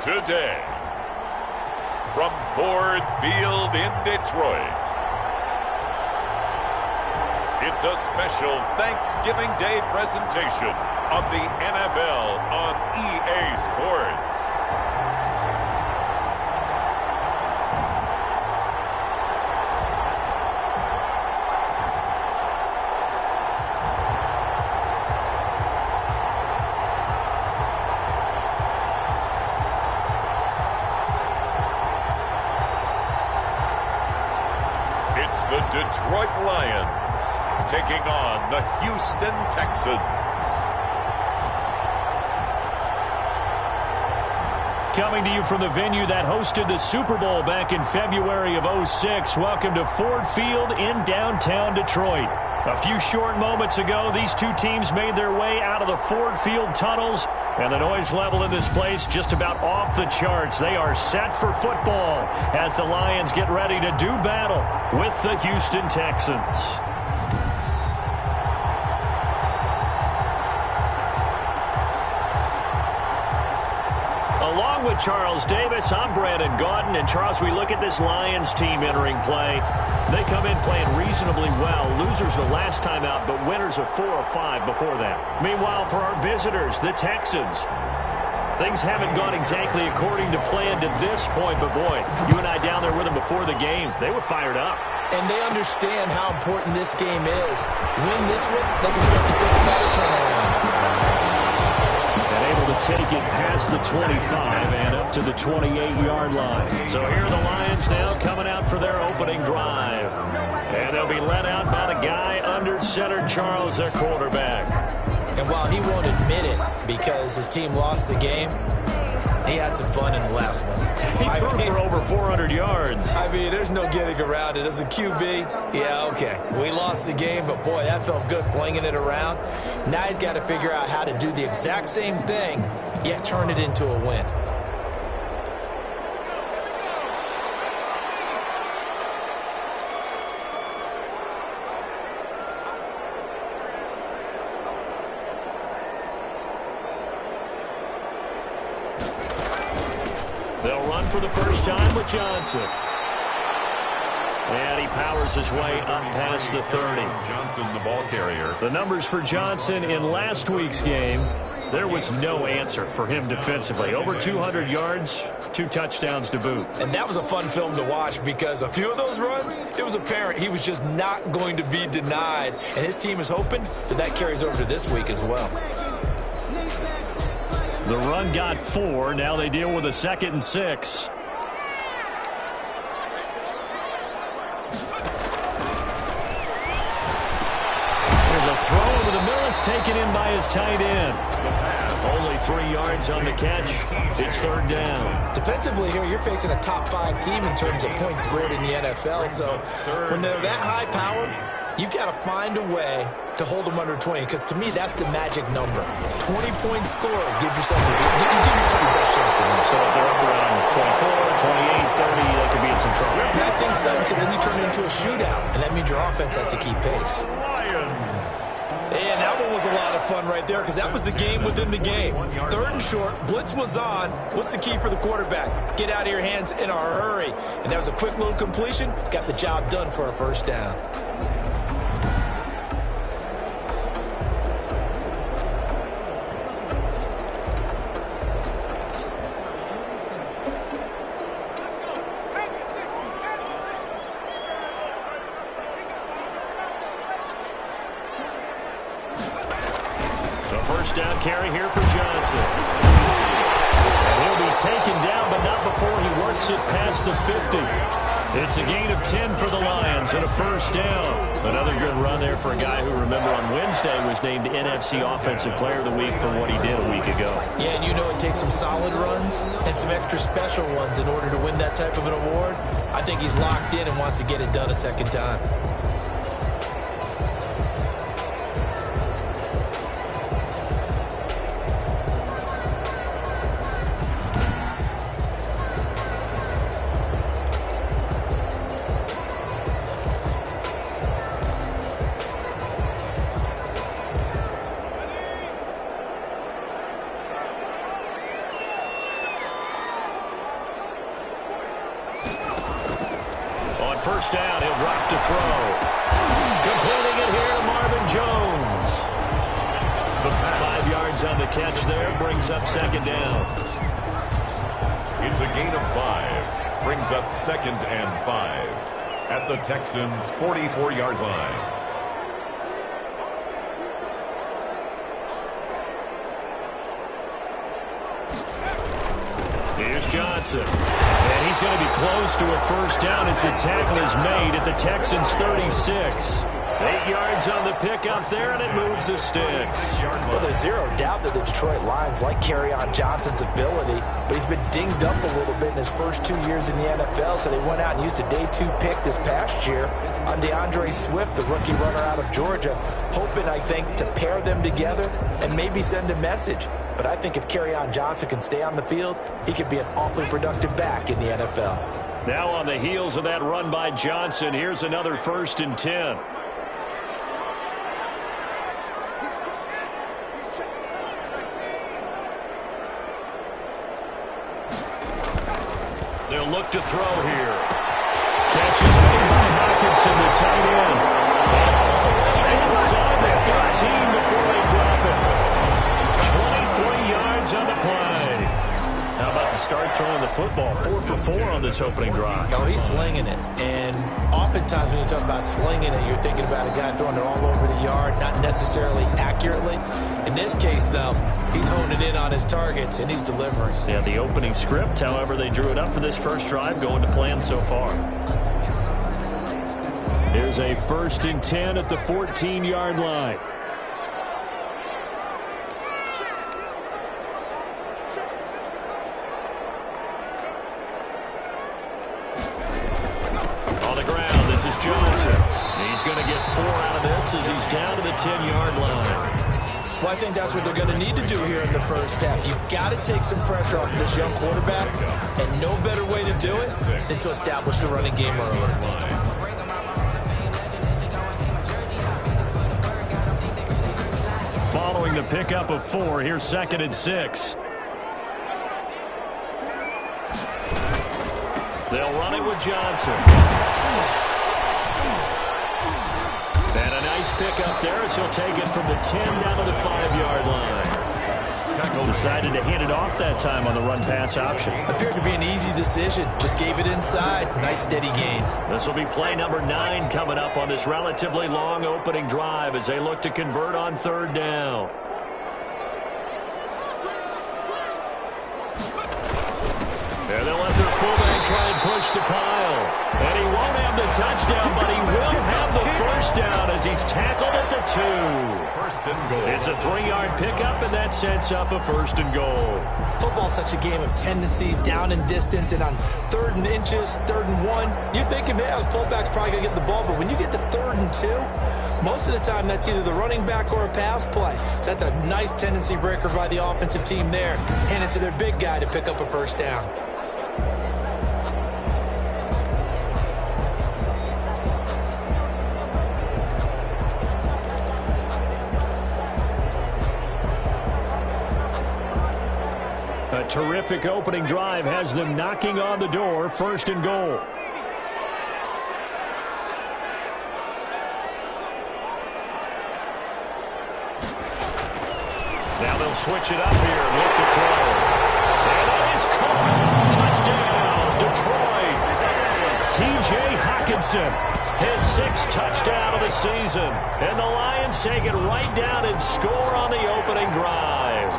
today. From Ford Field in Detroit, it's a special Thanksgiving Day presentation of the NFL on EA Sports. It's the Detroit Lions taking on the Houston Texans. Coming to you from the venue that hosted the Super Bowl back in February of '06. Welcome to Ford Field in downtown Detroit. A few short moments ago, these two teams made their way out of the Ford Field tunnels, and the noise level in this place just about off the charts. They are set for football as the Lions get ready to do battle with the Houston Texans. Along with Charles Davis, I'm Brandon Gaudin. And Charles, we look at this Lions team entering play. They come in playing reasonably well. Losers the last time out, but winners of 4 or 5 before that. Meanwhile, for our visitors, the Texans, things haven't gone exactly according to plan to this point. But, boy, you and I down there with them before the game, they were fired up. And they understand how important this game is. Win this one, they can start to think about a turnaround. Able to take it past the 25 and up to the 28-yard line. So here are the Lions now coming out for their opening drive. And they'll be led out by the guy under center, Charles, their quarterback. And while he won't admit it because his team lost the game, he had some fun in the last one. He threw for over 400 yards. I mean, there's no getting around it. As a QB, yeah, okay. We lost the game, but, boy, that felt good flinging it around. Now he's got to figure out how to do the exact same thing, yet turn it into a win. They'll run for the first time with Johnson. And he powers his way up past the 30. Johnson, the ball carrier. The numbers for Johnson in last week's game, there was no answer for him defensively. Over 200 yards, 2 touchdowns to boot. And that was a fun film to watch because a few of those runs, it was apparent he was just not going to be denied. And his team is hoping that carries over to this week as well. The run got 4. Now they deal with a 2nd and 6. There's a throw over the middle. It's taken in by his tight end. Only 3 yards on the catch. It's 3rd down. Defensively here, you're facing a top 5 team in terms of points scored in the NFL. So when they're that high-powered, you've got to find a way to hold them under 20, because to me, that's the magic number. 20-point score gives yourself your best chance to win. So if they're up around 24, 28, 30, they could be in some trouble. I think so, because then you turn it into a shootout, and that means your offense has to keep pace. And that one was a lot of fun right there, because that was the game within the game. 3rd and short, blitz was on. What's the key for the quarterback? Get out of your hands in a hurry. And that was a quick little completion. Got the job done for a first down. Down carry here for Johnson. And he'll be taken down, but not before he works it past the 50. It's a gain of 10 for the Lions and a first down. Another good run there for a guy who, remember, on Wednesday was named NFC Offensive Player of the Week for what he did a week ago. Yeah, and you know it takes some solid runs and some extra special ones in order to win that type of an award. I think he's locked in and wants to get it done a second time. first down. He'll drop to throw. Completing it here to Marvin Jones. 5 yards on the catch there. Brings up second down. It's a gain of 5. Brings up 2nd and 5 at the Texans' 44-yard line. Here's Johnson. And he's going to be close to a first down as the tackle is made at the Texans' 36. 8 yards on the pickup there, and it moves the sticks. Well, there's zero doubt that the Detroit Lions like Kerryon Johnson's ability, but he's been dinged up a little bit in his first 2 years in the NFL, so they went out and used a day 2 pick this past year on DeAndre Swift, the rookie runner out of Georgia, hoping, I think, to pair them together and maybe send a message. But I think if Kerryon Johnson can stay on the field, he could be an awfully productive back in the NFL. Now on the heels of that run by Johnson, here's another 1st and 10. They'll look to throw here. Catch is made by Hockenson, the tight end. Inside the 15 before they drop it. 23 yards on the play. How about the start throwing the football? 4 for 4 on this opening drive. Oh, he's slinging it. And oftentimes when you talk about slinging it, you're thinking about a guy throwing it all over the yard, not necessarily accurately. In this case, though, he's honing in on his targets, and he's delivering. Yeah, the opening script, however, they drew it up for this first drive, going to plan so far. Here's a 1st and 10 at the 14-yard line. On the ground, this is Johnson. He's going to get 4 out of this as he's down to the 10-yard line. Well, I think that's what they're going to need to do here in the first half. You've got to take some pressure off of this young quarterback, and no better way to do it than to establish the running game early. Following the pickup of 4, here's 2nd and 6. They'll run it with Johnson. And a nice pickup there as he'll take it from the 10 down to the 5-yard line. Decided to hand it off that time on the run-pass option. Appeared to be an easy decision. Just gave it inside. Nice steady gain. This will be play number 9 coming up on this relatively long opening drive as they look to convert on 3rd down. And they'll let their fullback try and push the pile. And he won't have the touchdown, but he will have the first down as he's tackled at the 2. 1st and goal. It's a 3-yard pickup, and that sets up a 1st and goal. Football's such a game of tendencies, down and distance, and on 3rd and inches, 3rd and 1, you're thinking, man, the fullback's probably going to get the ball. But when you get to 3rd and 2, most of the time that's either the running back or a pass play. So that's a nice tendency breaker by the offensive team there. Hand it to their big guy to pick up a first down. A terrific opening drive has them knocking on the door. 1st and goal. Now they'll switch it up here. Look to throw. And it is caught. Touchdown, Detroit. T.J. Hockenson, his 6th touchdown of the season. And the Lions take it right down and score on the opening drive.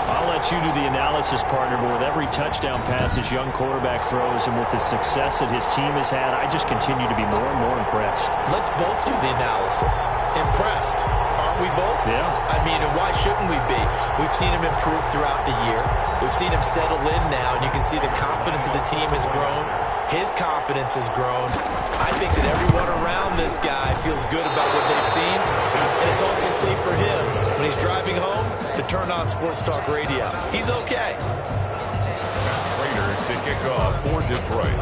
I'll let you do the analysis, partner, but with every touchdown pass his young quarterback throws and with the success that his team has had, I just continue to be more and more impressed. Let's both do the analysis. Impressed. Aren't we both? Yeah. I mean, and why shouldn't we be? We've seen him improve throughout the year. We've seen him settle in now, and you can see the confidence of the team has grown. His confidence has grown. I think that everyone around this guy feels good about what they've seen, and it's also safe for him when he's driving home to turn on Sports Talk Radio. He's okay. Raiders to kick off for Detroit.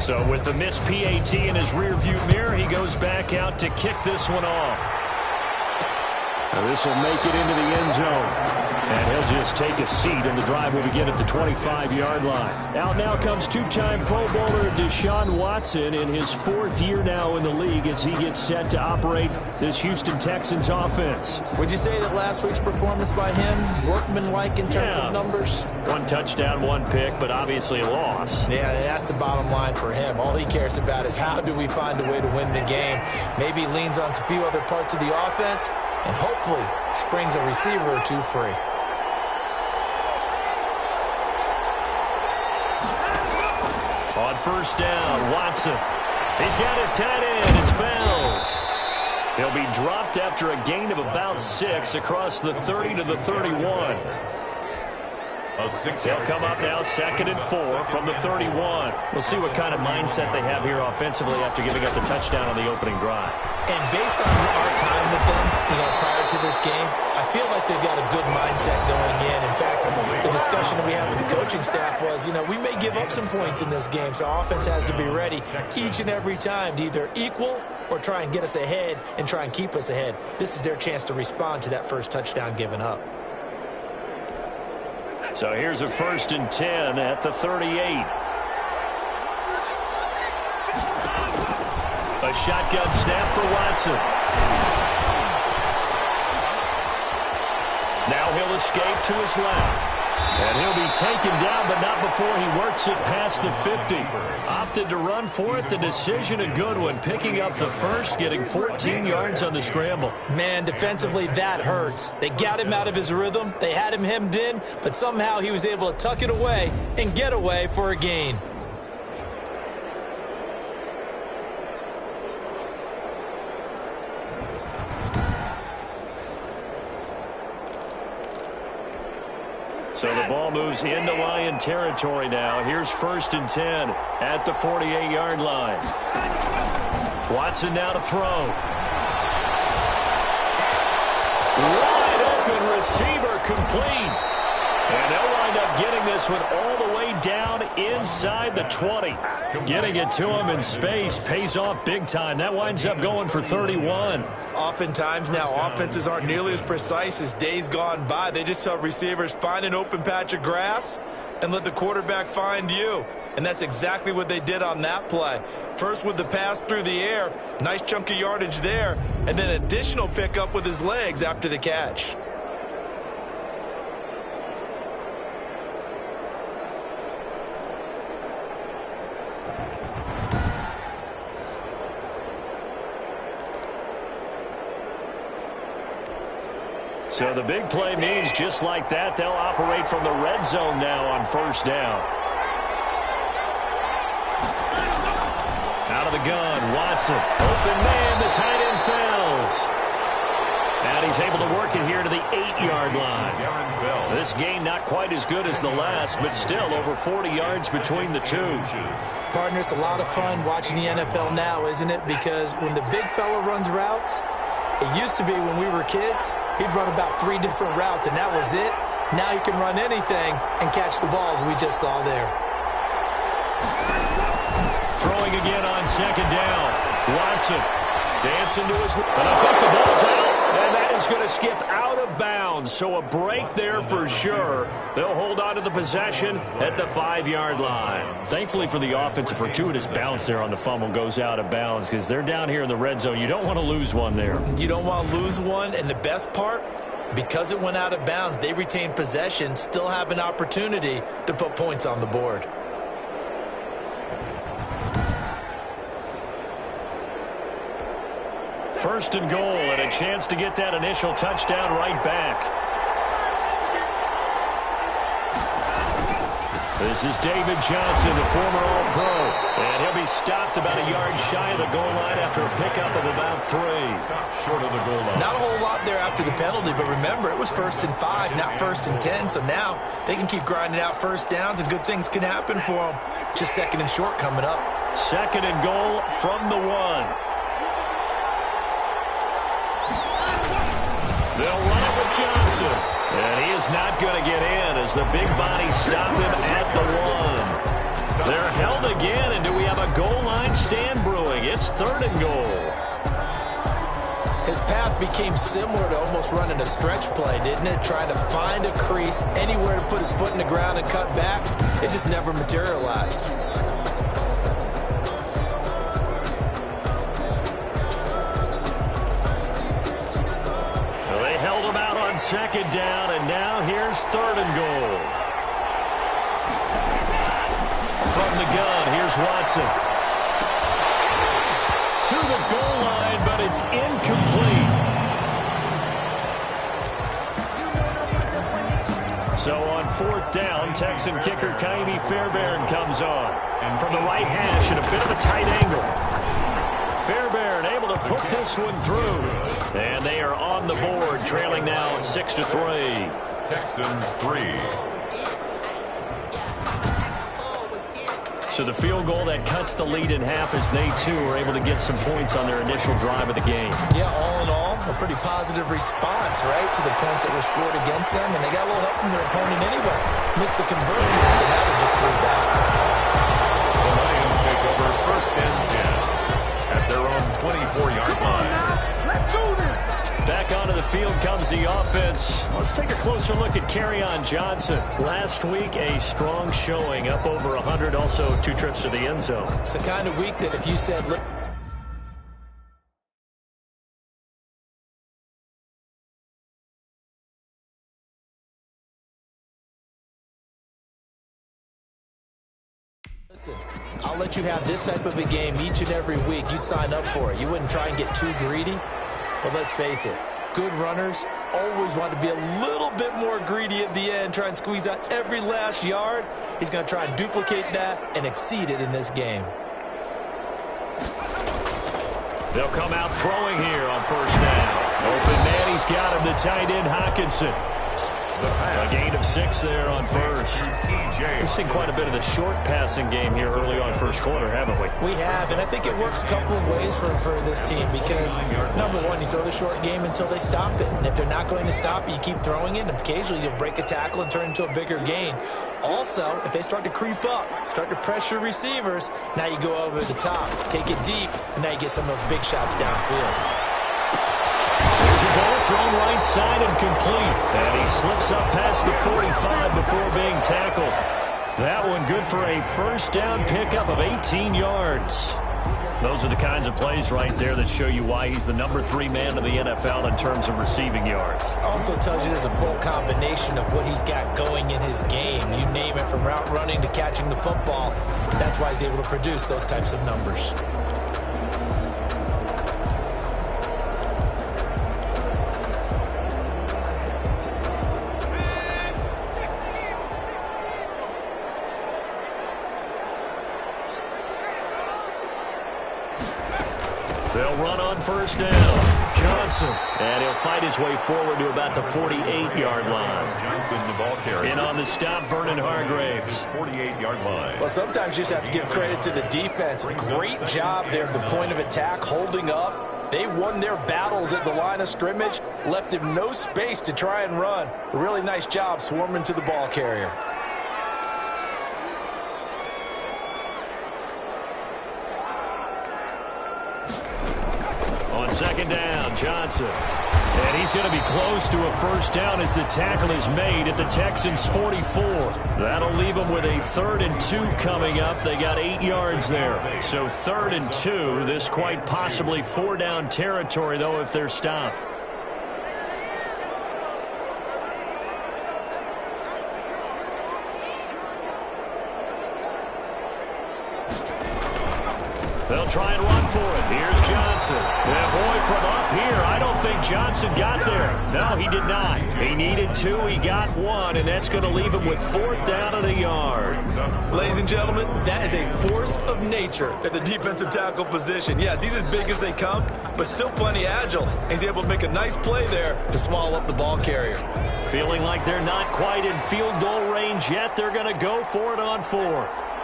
So with the missed PAT in his rearview mirror, he goes back out to kick this one off. Now this will make it into the end zone. And he'll just take a seat, and the drive will begin at the 25-yard line. Out now comes two-time Pro Bowler Deshaun Watson in his 4th year now in the league as he gets set to operate this Houston Texans offense. Would you say that last week's performance by him, workmanlike in terms of numbers? 1 touchdown, 1 pick, but obviously a loss. Yeah, that's the bottom line for him. All he cares about is how do we find a way to win the game. Maybe he leans on a few other parts of the offense and hopefully springs a receiver or two free. On first down, Watson. He's got his tight end. It's Fells. He'll be dropped after a gain of about 6 across the 30 to the 31. They'll come up now 2nd and 4 from the 31. We'll see what kind of mindset they have here offensively after giving up the touchdown on the opening drive. And based on our time with them, prior to this game, I feel like they've got a good mindset going in. In fact, the discussion that we had with the coaching staff was, we may give up some points in this game, so offense has to be ready each and every time to either equal or try and get us ahead and try and keep us ahead. This is their chance to respond to that first touchdown given up. So here's a 1st and 10 at the 38. A shotgun snap for Watson. Now he'll escape to his left. And he'll be taken down, but not before he works it past the 50. Opted to run for it. The decision a good one. Picking up the first, getting 14 yards on the scramble. Man, defensively, that hurts. They got him out of his rhythm. They had him hemmed in, but somehow he was able to tuck it away and get away for a gain. So the ball moves into Lion territory now. Here's 1st and 10 at the 48-yard line. Watson now to throw. Wide open receiver complete. And they'll wind up getting this one all the way down inside the 20. Getting it to him in space pays off big time. That winds up going for 31. Oftentimes now offenses aren't nearly as precise as days gone by. They just tell receivers, find an open patch of grass and let the quarterback find you. And that's exactly what they did on that play. First with the pass through the air, nice chunk of yardage there, and then additional pickup with his legs after the catch. So the big play means just like that, they'll operate from the red zone now on first down. Out of the gun, Watson. Open man, the tight end Fells. And he's able to work it here to the 8-yard line. This gain not quite as good as the last, but still over 40 yards between the two. Partner, it's a lot of fun watching the NFL now, isn't it? Because when the big fella runs routes, it used to be when we were kids, he'd run about 3 different routes, and that was it. Now he can run anything and catch the balls we just saw there. Throwing again on 2nd down. Watson dancing to his... And I think the ball's out, and that is going to skip out of bounds. So a break there for sure. They'll hold on to the possession at the 5-yard line. Thankfully for the offense, a fortuitous bounce there on the fumble goes out of bounds because they're down here in the red zone. You don't want to lose one there. You don't want to lose one, and the best part, because it went out of bounds, they retained possession, still have an opportunity to put points on the board. First and goal, and a chance to get that initial touchdown right back. This is David Johnson, the former All-Pro, and he'll be stopped about a yard shy of the goal line after a pickup of about 3. Short of the goal line. Not a whole lot there after the penalty, but remember, it was 1st and 5, not 1st and 10, so now they can keep grinding out first downs, and good things can happen for them. Just 2nd and short coming up. 2nd and goal from the 1. They'll run it with Johnson. And he is not going to get in as the big body stop him at the 1. They're held again, and do we have a goal line stand brewing? It's 3rd and goal. His path became similar to almost running a stretch play, didn't it? Trying to find a crease, anywhere to put his foot in the ground and cut back. It just never materialized. Well, they held him out on second down, and now here's third and goal. From the gun, here's Watson. To the goal line, but it's incomplete. So on fourth down, Texan kicker Ka'imi Fairbairn comes on. And from the right hash at a bit of a tight angle. Fairbairn able to put this one through. And they are on the board, trailing now 6-3. Texans 3. So the field goal that cuts the lead in half as they, too, are able to get some points on their initial drive of the game. Yeah, all in all, a pretty positive response, right, to the points that were scored against them. And they got a little help from their opponent anyway. Missed the conversion, so now they're just 3 back. The Lions take over first and 10 at their own 24-yard line. Let's do this! Back onto the field comes the offense. Let's take a closer look at Kerryon Johnson. Last week, a strong showing, up over 100, also 2 trips to the end zone. It's the kind of week that if you said, look, listen, I'll let you have this type of a game each and every week, you'd sign up for it. You wouldn't try and get too greedy. But let's face it, good runners always want to be a little bit more greedy at the end, try and squeeze out every last yard. He's going to try and duplicate that and exceed it in this game. They'll come out throwing here on first down. Open man, he's got him, the tight end Hockenson. A gain of 6 there on first. We've seen quite a bit of the short passing game here early on first quarter, haven't we? We have, and I think it works a couple of ways for this team because, number one, you throw the short game until they stop it. And if they're not going to stop it, you keep throwing it, and occasionally you'll break a tackle and turn it into a bigger gain. Also, if they start to creep up, start to pressure receivers, now you go over the top, take it deep, and now you get some of those big shots downfield. There's a ball thrown right side and complete. And he slips up past the 45 before being tackled. That one good for a first down pickup of 18 yards. Those are the kinds of plays right there that show you why he's the number 3 man in the NFL in terms of receiving yards. Also tells you there's a full combination of what he's got going in his game. You name it, from route running to catching the football. That's why he's able to produce those types of numbers. They'll run on first down. Johnson. And he'll fight his way forward to about the 48-yard line. Johnson, the ball carrier. And on the stop, Vernon Hargreaves. 48-yard line. Well, sometimes you just have to give credit to the defense. Great job there at the point of attack, holding up. They won their battles at the line of scrimmage, left him no space to try and run. A really nice job swarming to the ball carrier. On second down, Johnson. And he's going to be close to a first down as the tackle is made at the Texans' 44. That'll leave them with a 3rd and 2 coming up. They got 8 yards there. So 3rd and 2. This quite possibly 4-down territory, though, if they're stopped. They'll try and run for it. Here's Johnson. And boy, from up here, I don't think Johnson got there. No, he did not. He needed 2. He got 1, and that's going to leave him with 4th down and a yard. Ladies and gentlemen, that is a force of nature at the defensive tackle position. Yes, he's as big as they come, but still plenty agile. He's able to make a nice play there to swallow up the ball carrier. Feeling like they're not quite in field goal range yet. They're going to go for it on 4th.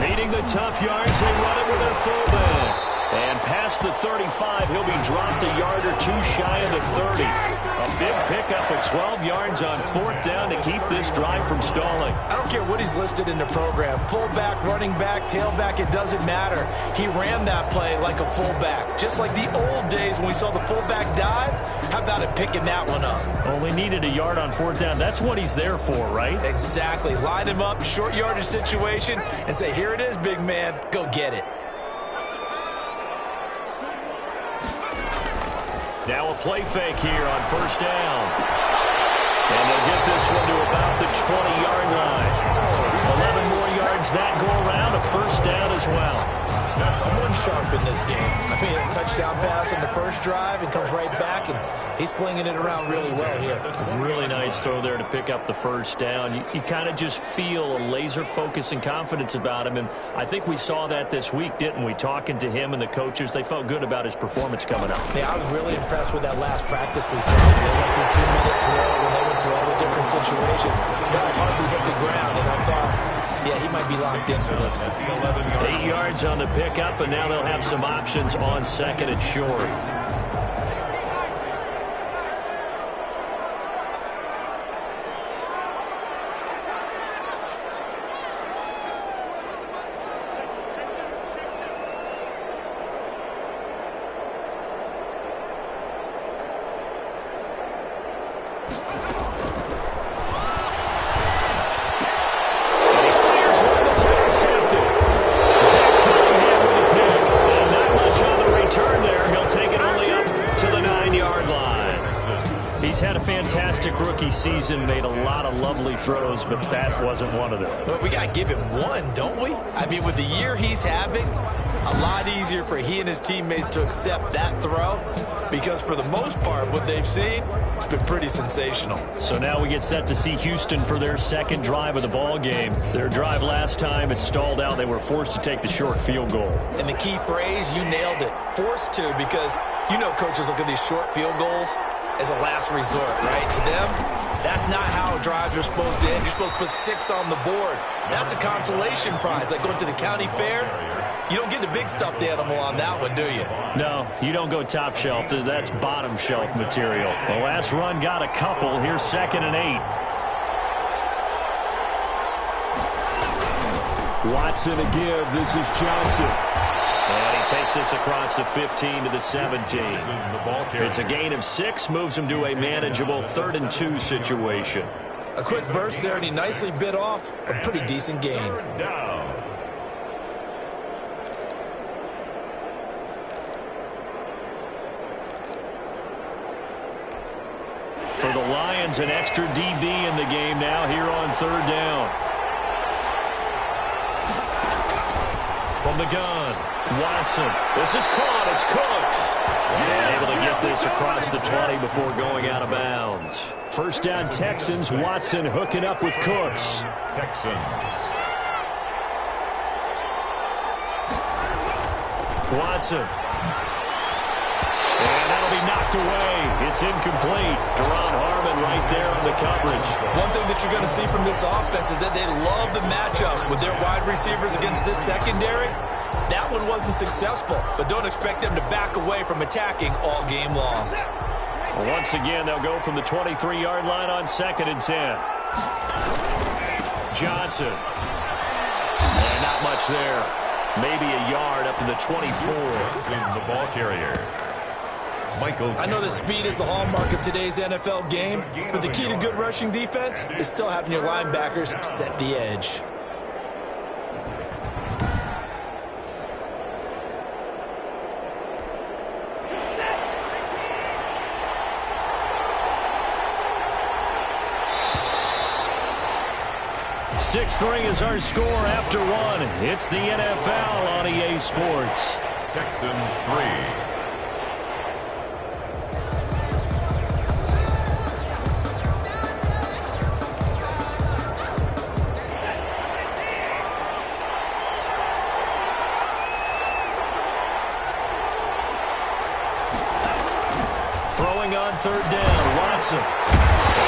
Needing the tough yards, they run it with their fullback. And past the 35, he'll be dropped a yard or two shy of the 30. A big pickup of 12 yards on fourth down to keep this drive from stalling. I don't care what he's listed in the program. Fullback, running back, tailback, it doesn't matter. He ran that play like a fullback. Just like the old days when we saw the fullback dive. How about him picking that one up? Only needed a yard on fourth down. That's what he's there for, right? Exactly. Line him up, short yardage situation, and say, here it is, big man. Go get it. Now a play fake here on first down. And they'll get this one to about the 20-yard line. 11 more yards that go around, a first down as well. Someone sharp in this game. I mean, a touchdown pass on the first drive and comes right back, and he's flinging it around really well here. Really nice throw there to pick up the first down. You kind of just feel a laser focus and confidence about him, and I think we saw that this week, didn't we? Talking to him and the coaches, they felt good about his performance coming up. Yeah, I was really impressed with that last practice we saw. They went through 2-minute drill when they went through all the different situations. Ball hardly hit the ground, and I thought, yeah, he might be locked in for this one. 8 yards on the pickup, and now they'll have some options on second and short. Season made a lot of lovely throws, but that wasn't one of them. But we got to give him one, don't we? I mean, with the year he's having, a lot easier for he and his teammates to accept that throw, because for the most part, what they've seen, it's been pretty sensational. So now we get set to see Houston for their second drive of the ball game. Their drive last time, it stalled out. They were forced to take the short field goal. And the key phrase, you nailed it, forced to, because you know coaches look at these short field goals as a last resort, right? To them, that's not how drives are supposed to end. You're supposed to put 6 on the board. That's a consolation prize, like going to the county fair. You don't get the big stuffed animal on that one, do you? No, you don't go top shelf. That's bottom shelf material. The last run got a couple. Here's 2nd and 8. Watson to give. This is Johnson. And he takes this across the 15 to the 17. It's a gain of 6, moves him to a manageable 3rd and 2 situation. A quick burst there, and he nicely bit off a pretty decent gain. For the Lions, an extra DB in the game now here on 3rd down. From the gun, Watson. This is caught. It's Cooks. And able to get this across the 20 before going out of bounds. First down Texans. Watson hooking up with Cooks. Texans. Watson. And that'll be knocked away. It's incomplete. Deron Harmon right there on the coverage. One thing that you're going to see from this offense is that they love the matchup with their wide receivers against this secondary. That one wasn't successful, but don't expect them to back away from attacking all game long. Well, once again, they'll go from the 23-yard line on 2nd and 10. Johnson. And not much there. Maybe a yard up to the 24. The ball carrier. I know that speed is the hallmark of today's NFL game, but the key to good rushing defense is still having your linebackers set the edge. Six-3 is our score after 1. It's the NFL on EA Sports. Texans 3. Throwing on 3rd down, Watson. And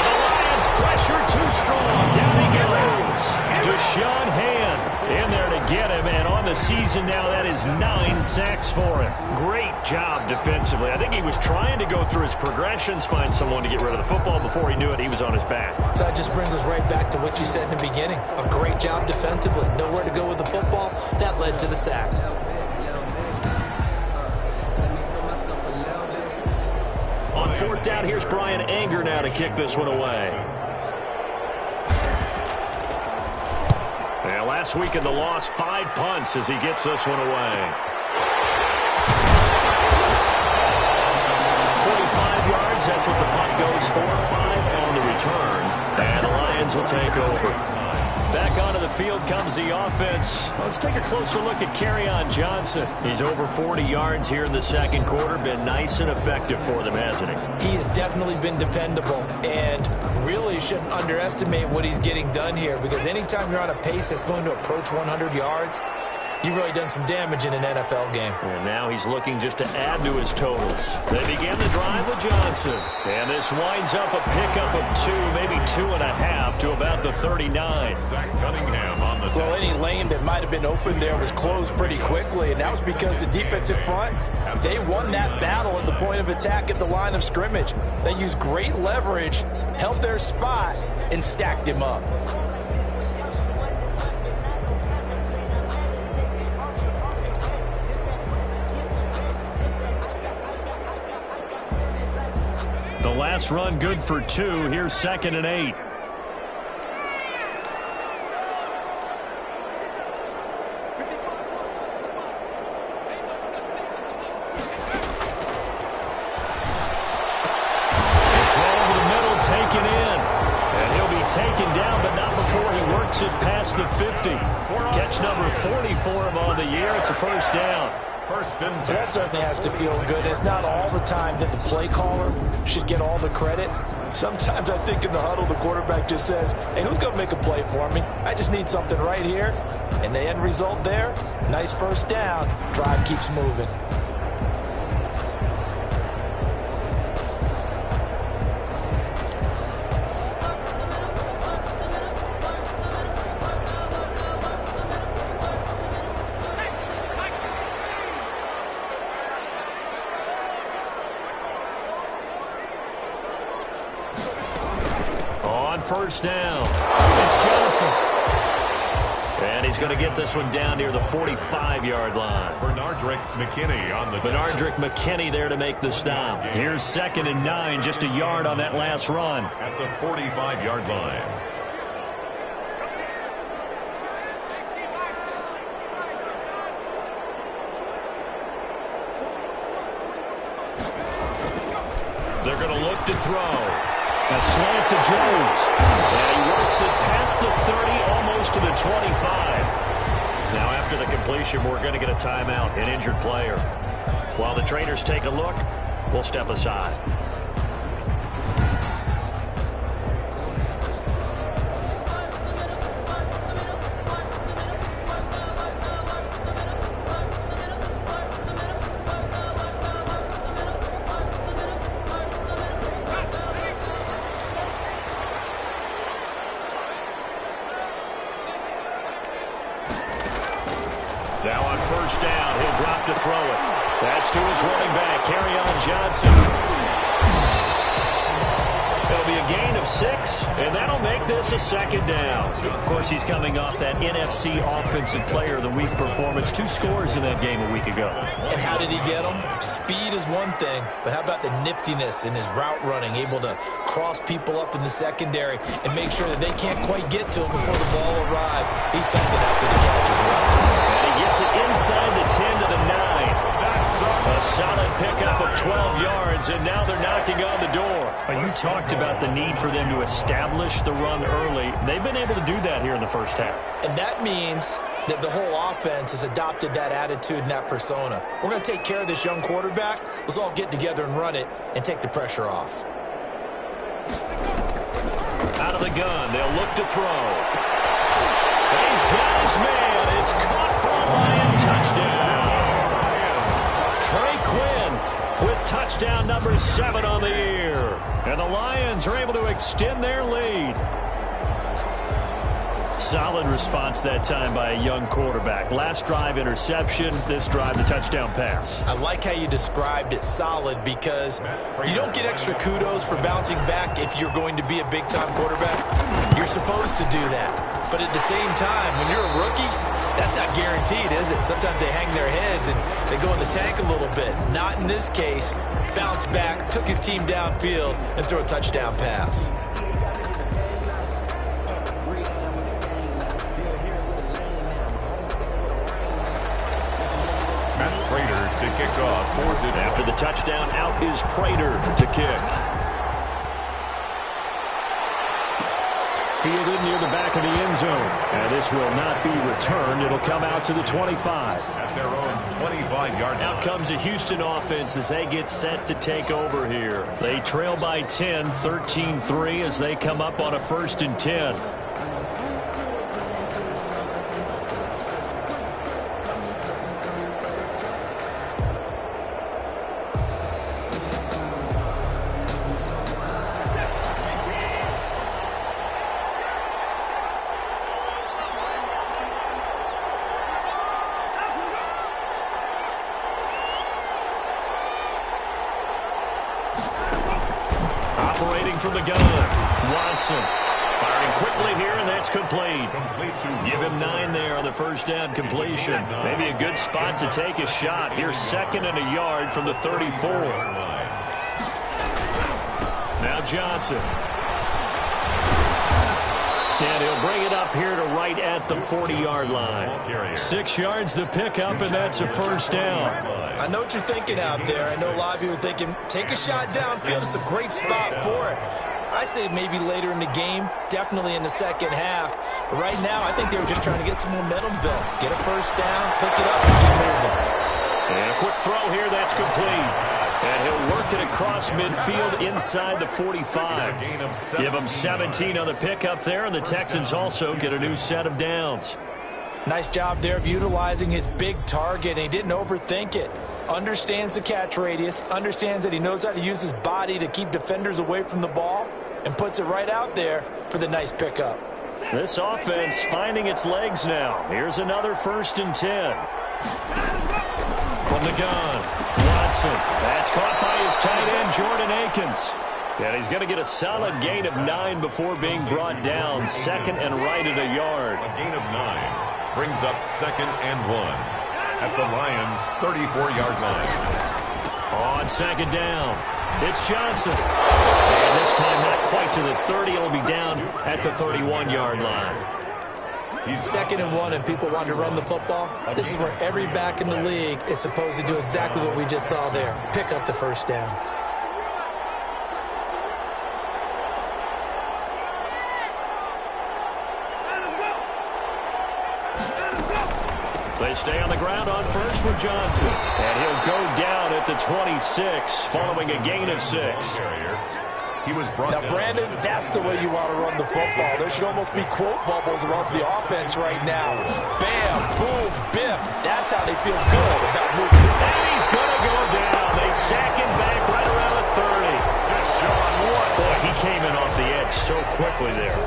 the Lions pressure too strong. Down he goes. Deshaun Hand. In there to get him, and on the season now, that is 9 sacks for him. Great job defensively. I think he was trying to go through his progressions, find someone to get rid of the football. Before he knew it, he was on his back. So that just brings us right back to what you said in the beginning. A great job defensively. Nowhere to go with the football. That led to the sack. On 4th down, here's Brian Anger now to kick this one away. And last week in the loss, 5 punts as he gets this one away. 45 yards, that's what the punt goes for. 5 on the return. And the Lions will take over. Back onto the field comes the offense. Let's take a closer look at Kerryon Johnson. He's over 40 yards here in the second quarter. Been nice and effective for them, hasn't he? He has definitely been dependable, and really shouldn't underestimate what he's getting done here, because anytime you're on a pace that's going to approach 100 yards, you've really done some damage in an NFL game. And now he's looking just to add to his totals. They began the drive with Johnson. And this winds up a pickup of 2, maybe 2.5 to about the 39. Zach Cunningham on the Well, any lane that might have been open there was closed pretty quickly, and that was because the defensive front, they won that battle at the point of attack at the line of scrimmage. They used great leverage, held their spot, and stacked him up. The last run good for 2. Here's 2nd and 8. Taken down, but not before he works it past the 50. Catch number 40 for him on the year. It's a first down. First and 10. That certainly has to feel good. It's not all the time that the play caller should get all the credit. Sometimes I think in the huddle, the quarterback just says, hey, who's going to make a play for me? I just need something right here. And the end result there, nice first down. Drive keeps moving. First down. It's Johnson. And he's going to get this one down near the 45-yard line. Benardrick McKinney on the Benardrick McKinney there to make the stop. Here's 2nd and 9, just a yard on that last run. At the 45-yard line. They're going to look to throw. A slant to Jones. And he works it past the 30, almost to the 25. Now after the completion, we're going to get a timeout, an injured player. While the trainers take a look, we'll step aside. Now on first down, he'll drop to throw it. That's to his running back, Kerryon Johnson. It'll be a gain of 6, and that'll make this a 2nd down. Of course, he's coming off that NFC Offensive Player of the Week performance. 2 scores in that game a week ago. And how did he get them? Speed is one thing, but how about the niftiness in his route running, able to cross people up in the secondary and make sure that they can't quite get to him before the ball arrives. He's something after the catch as well. And he gets it inside the 10 to the 9. A solid pickup of 12 yards, and now they're knocking on the door. You talked about the need for them to establish the run early. They've been able to do that here in the first half. And that means that the whole offense has adopted that attitude and that persona. We're going to take care of this young quarterback. Let's all get together and run it and take the pressure off. Out of the gun, they'll look to throw. He's got his man. It's caught for a Lion touchdown. Trey Quinn with touchdown number 7 on the year. And the Lions are able to extend their lead. Solid response that time by a young quarterback. Last drive, interception. This drive, the touchdown pass. I like how you described it, solid, because you don't get extra kudos for bouncing back if you're going to be a big-time quarterback. You're supposed to do that. But at the same time, when you're a rookie, that's not guaranteed, is it? Sometimes they hang their heads and they go in the tank a little bit. Not in this case. Bounced back, took his team downfield, and threw a touchdown pass. To kick off. After the touchdown, out is Prater to kick. Fielded near the back of the end zone. And this will not be returned. It'll come out to the 25. At their own 25-yard line. Out comes the Houston offense as they get set to take over here. They trail by 10, 13-3 as they come up on a 1st and 10. Operating from the gun, Watson. Firing quickly here, and that's complete. Give him 9 there on the first down completion. Maybe a good spot to take a shot. Here's 2nd and a yard from the 34. Now Johnson. And he'll bring it up here to right at the 40-yard line. 6 yards the pickup, and that's a first down. I know what you're thinking out there. I know a lot of you are thinking, take a shot downfield. It's a great spot for it. I say maybe later in the game, definitely in the second half. But right now, I think they were just trying to get some momentum built. Get a first down, pick it up, and keep moving. And a quick throw here, that's complete. And he'll work it across midfield inside the 45. Give him 17 on the pickup there, and the Texans also get a new set of downs. Nice job there of utilizing his big target, and he didn't overthink it. Understands the catch radius, understands that he knows how to use his body to keep defenders away from the ball, and puts it right out there for the nice pickup. This offense finding its legs now. Here's another 1st and 10. From the gun, Watson. That's caught by his tight end, Jordan Akins. And he's going to get a solid gain of 9 before being brought down. 2nd and right at a yard. A gain of 9 brings up 2nd and 1 at the Lions' 34-yard line. On 2nd down, it's Johnson. And this time not quite to the 30. It'll be down at the 31-yard line. He's 2nd and 1 and people want to run the football. This is where every back in the league is supposed to do exactly what we just saw there. Pick up the first down. They stay on the ground on first with Johnson. And he'll go down at the 26 following a gain of 6. He was brought now, Brandon, that's the way you want to run the football. There should almost be quote bubbles around the offense right now. Bam, boom, biff. That's how they feel good about moving. And he's going to go down. They sack him back right around the 30. Boy, he came in off the edge so quickly there.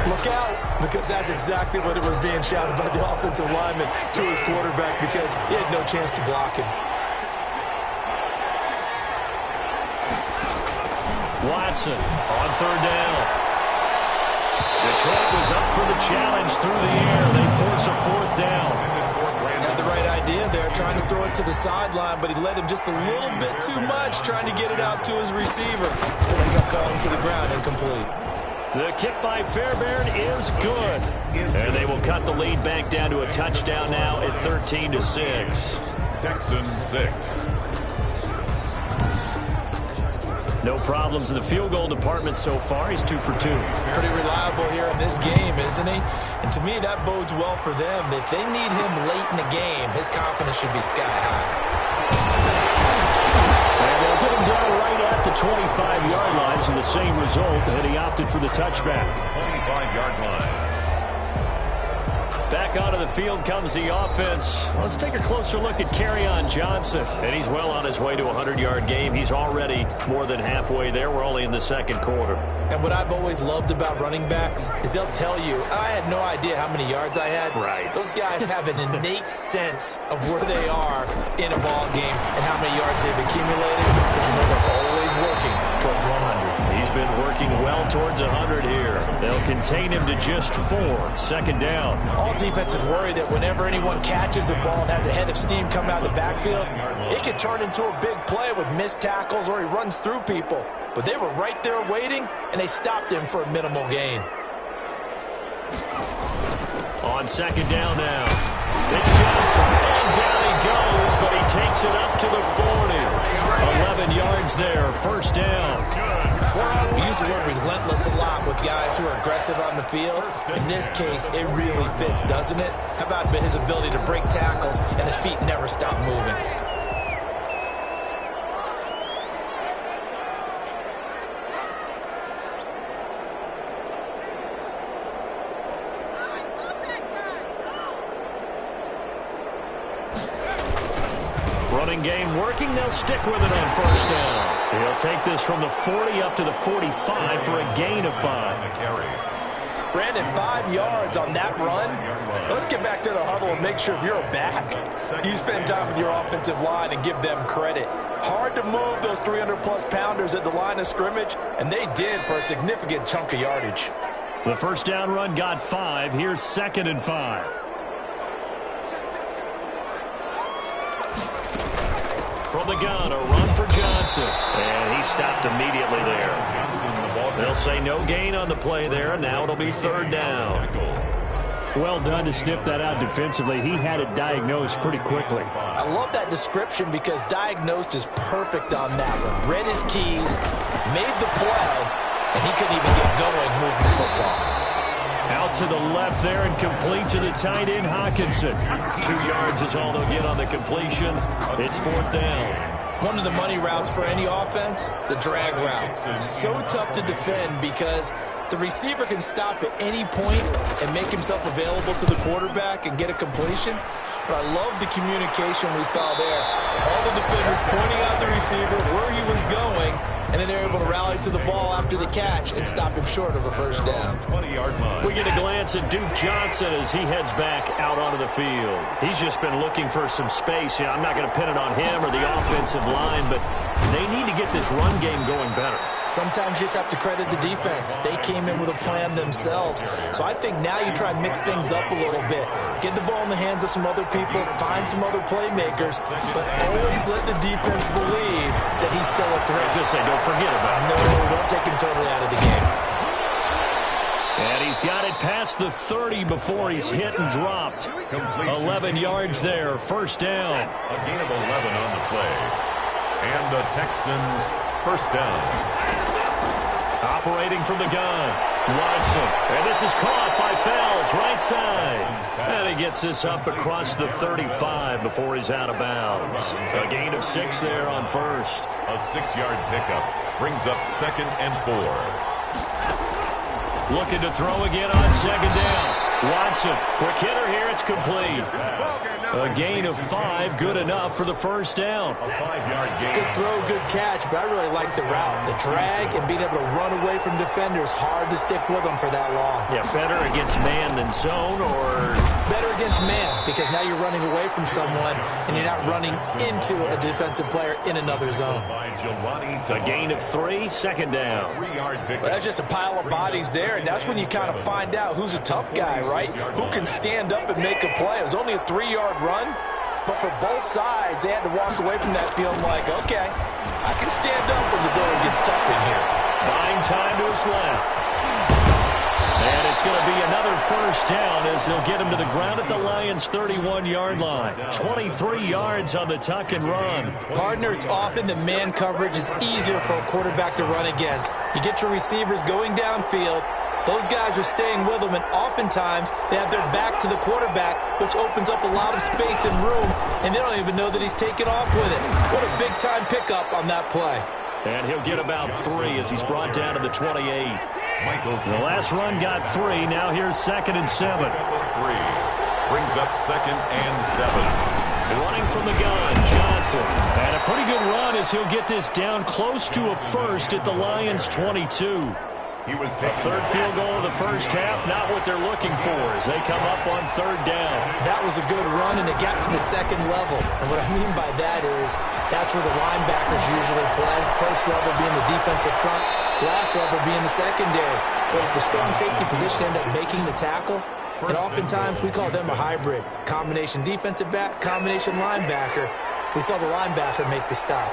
Look out, because that's exactly what it was being shouted by the offensive lineman to his quarterback, because he had no chance to block him. Watson on 3rd down. Detroit was up for the challenge through the air. They force a 4th down. Had the right idea there, trying to throw it to the sideline, but he led him just a little bit too much, trying to get it out to his receiver. Ends up falling to the ground, incomplete. The kick by Fairbairn is good. And they will cut the lead back down to a touchdown now at 13-6. Texans 6. No problems in the field goal department so far. He's 2 for 2. Pretty reliable here in this game, isn't he? And to me, that bodes well for them. If they need him late in the game, his confidence should be sky high. And they'll get him down right at the 25-yard line, so the same result, and he opted for the touchback. 25-yard line. Back onto the field comes the offense. Let's take a closer look at Kerryon Johnson. And he's well on his way to a 100-yard game. He's already more than halfway there. We're only in the second quarter. And what I've always loved about running backs is they'll tell you, I had no idea how many yards I had. Right. Those guys have an innate sense of where they are in a ball game and how many yards they've accumulated, because you know they're always working towards 100. He's been working well towards 100 here. They'll contain him to just 4. Second down. All defenses worry that whenever anyone catches the ball and has a head of steam come out of the backfield, it can turn into a big play with missed tackles or he runs through people. But they were right there waiting, and they stopped him for a minimal gain. On second down now. It's Johnson. And down he goes, but he takes it up to the 40. 11 yards there. First down. We use the word relentless a lot with guys who are aggressive on the field. In this case, it really fits, doesn't it? How about his ability to break tackles and his feet never stop moving? Running game working. They'll stick with it on first down. He'll take this from the 40 up to the 45 for a gain of 5. Brandon, 5 yards on that run. Let's get back to the huddle and make sure if you're a back, you spend time with your offensive line and give them credit. Hard to move those 300-plus pounders at the line of scrimmage, and they did for a significant chunk of yardage. The first down run got 5. Here's 2nd and 5. From the gun, a run for Johnson. And he stopped immediately there. They'll say no gain on the play there. Now it'll be third down. Well done to sniff that out defensively. He had it diagnosed pretty quickly. I love that description because diagnosed is perfect on that one. Read his keys, made the play, and he couldn't even get going moving the football. Out to the left there and complete to the tight end, Hockenson. 2 yards is all they'll get on the completion. It's fourth down. One of the money routes for any offense, the drag route. So tough to defend because the receiver can stop at any point and make himself available to the quarterback and get a completion. But I love the communication we saw there. All the defenders pointing out the receiver, where he was going, and then they're able to rally to the ball after the catch and stop him short of a first down. 20-yard line. We get a glance at Duke Johnson as he heads back out onto the field. He's just been looking for some space. Yeah, I'm not going to pin it on him or the offensive line, but they need to get this run game going better. Sometimes you just have to credit the defense. They came in with a plan themselves. So I think now you try and mix things up a little bit. Get the ball in the hands of some other people, find some other playmakers, but always let the defense believe that he's still a threat. I was going to say, don't forget about it. No, don't take him totally out of the game. And he's got it past the 30 before he's hit and dropped. 11 yards there, first down. A gain of 11 on the play. And the Texans first down. Operating from the gun, Watson. And this is caught by Fells, right side. And he gets this up across the 35 before he's out of bounds. A gain of 6 there on first. A 6-yard pickup brings up 2nd and 4. Looking to throw again on second down. Watson, quick hitter here, it's complete. A gain of 5, good enough for the first down. A 5-yard gain. Good throw, good catch, but I really like the route. The drag and being able to run away from defenders, hard to stick with them for that long. Yeah, better against man than zone, or better against man, because now you're running away from someone and you're not running into a defensive player in another zone. A gain of 3, second down. 3-yard pickup. Well, that's just a pile of bodies there, and that's when you kind of find out who's a tough guy, right? Who can stand up and make a play. It was only a 3-yard run, but for both sides, they had to walk away from that feeling like, okay, I can stand up when the going gets tough in here. Buying time to his left. And it's going to be another first down as they'll get him to the ground at the Lions' 31-yard line. 23 yards on the tuck and run. Partner, it's often that man coverage is easier for a quarterback to run against. You get your receivers going downfield. Those guys are staying with them, and oftentimes they have their back to the quarterback, which opens up a lot of space and room, and they don't even know that he's taken off with it. What a big-time pickup on that play. And he'll get about 3 as he's brought down to the 28. The last run got 3. Now here's 2nd and 7. 3 brings up 2nd and 7. Running from the gun, Johnson. And a pretty good run as he'll get this down close to a first at the Lions' 22. He was A third field goal of the first half, not what they're looking for as they come up on 3rd down. That was a good run, and it got to the 2nd level. And what I mean by that is that's where the linebackers usually play. First level being the defensive front, last level being the secondary. But if the strong safety position end up making the tackle, and oftentimes we call them a hybrid. Combination defensive back, combination linebacker. We saw the linebacker make the stop.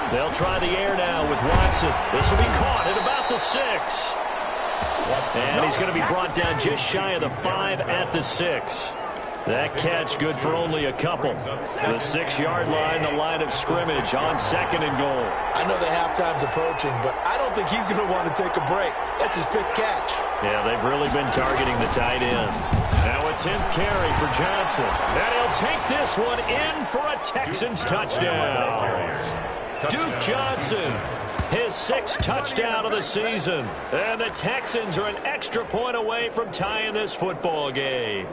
They'll try the air now with Watson. This will be caught at about the 6. And he's going to be brought down just shy of the 5 at the 6. That catch good for only a couple. The 6-yard line, the line of scrimmage on 2nd and goal. I know the halftime's approaching, but I don't think he's going to want to take a break. That's his 5th catch. Yeah, they've really been targeting the tight end. Now a 10th carry for Johnson. And he'll take this one in for a Texans touchdown. Duke Johnson, his 6th touchdown of the season. And the Texans are an extra point away from tying this football game.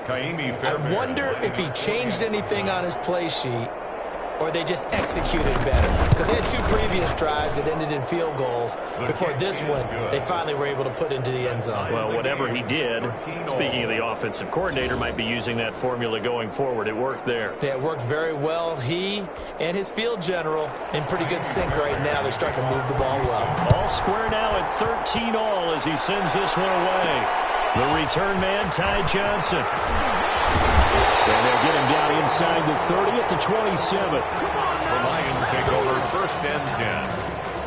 I wonder if he changed anything on his play sheet or they just executed better. Because they had 2 previous drives that ended in field goals. Before this one, they finally were able to put into the end zone. Well, whatever he did, speaking of the offensive coordinator, might be using that formula going forward. It worked there. Yeah, it worked very well. He and his field general in pretty good sync right now. They're starting to move the ball well. All square now at 13 all as he sends this one away. The return man, Ty Johnson. And they'll get him down inside the 30 at the 27. The Lions take over 1st and 10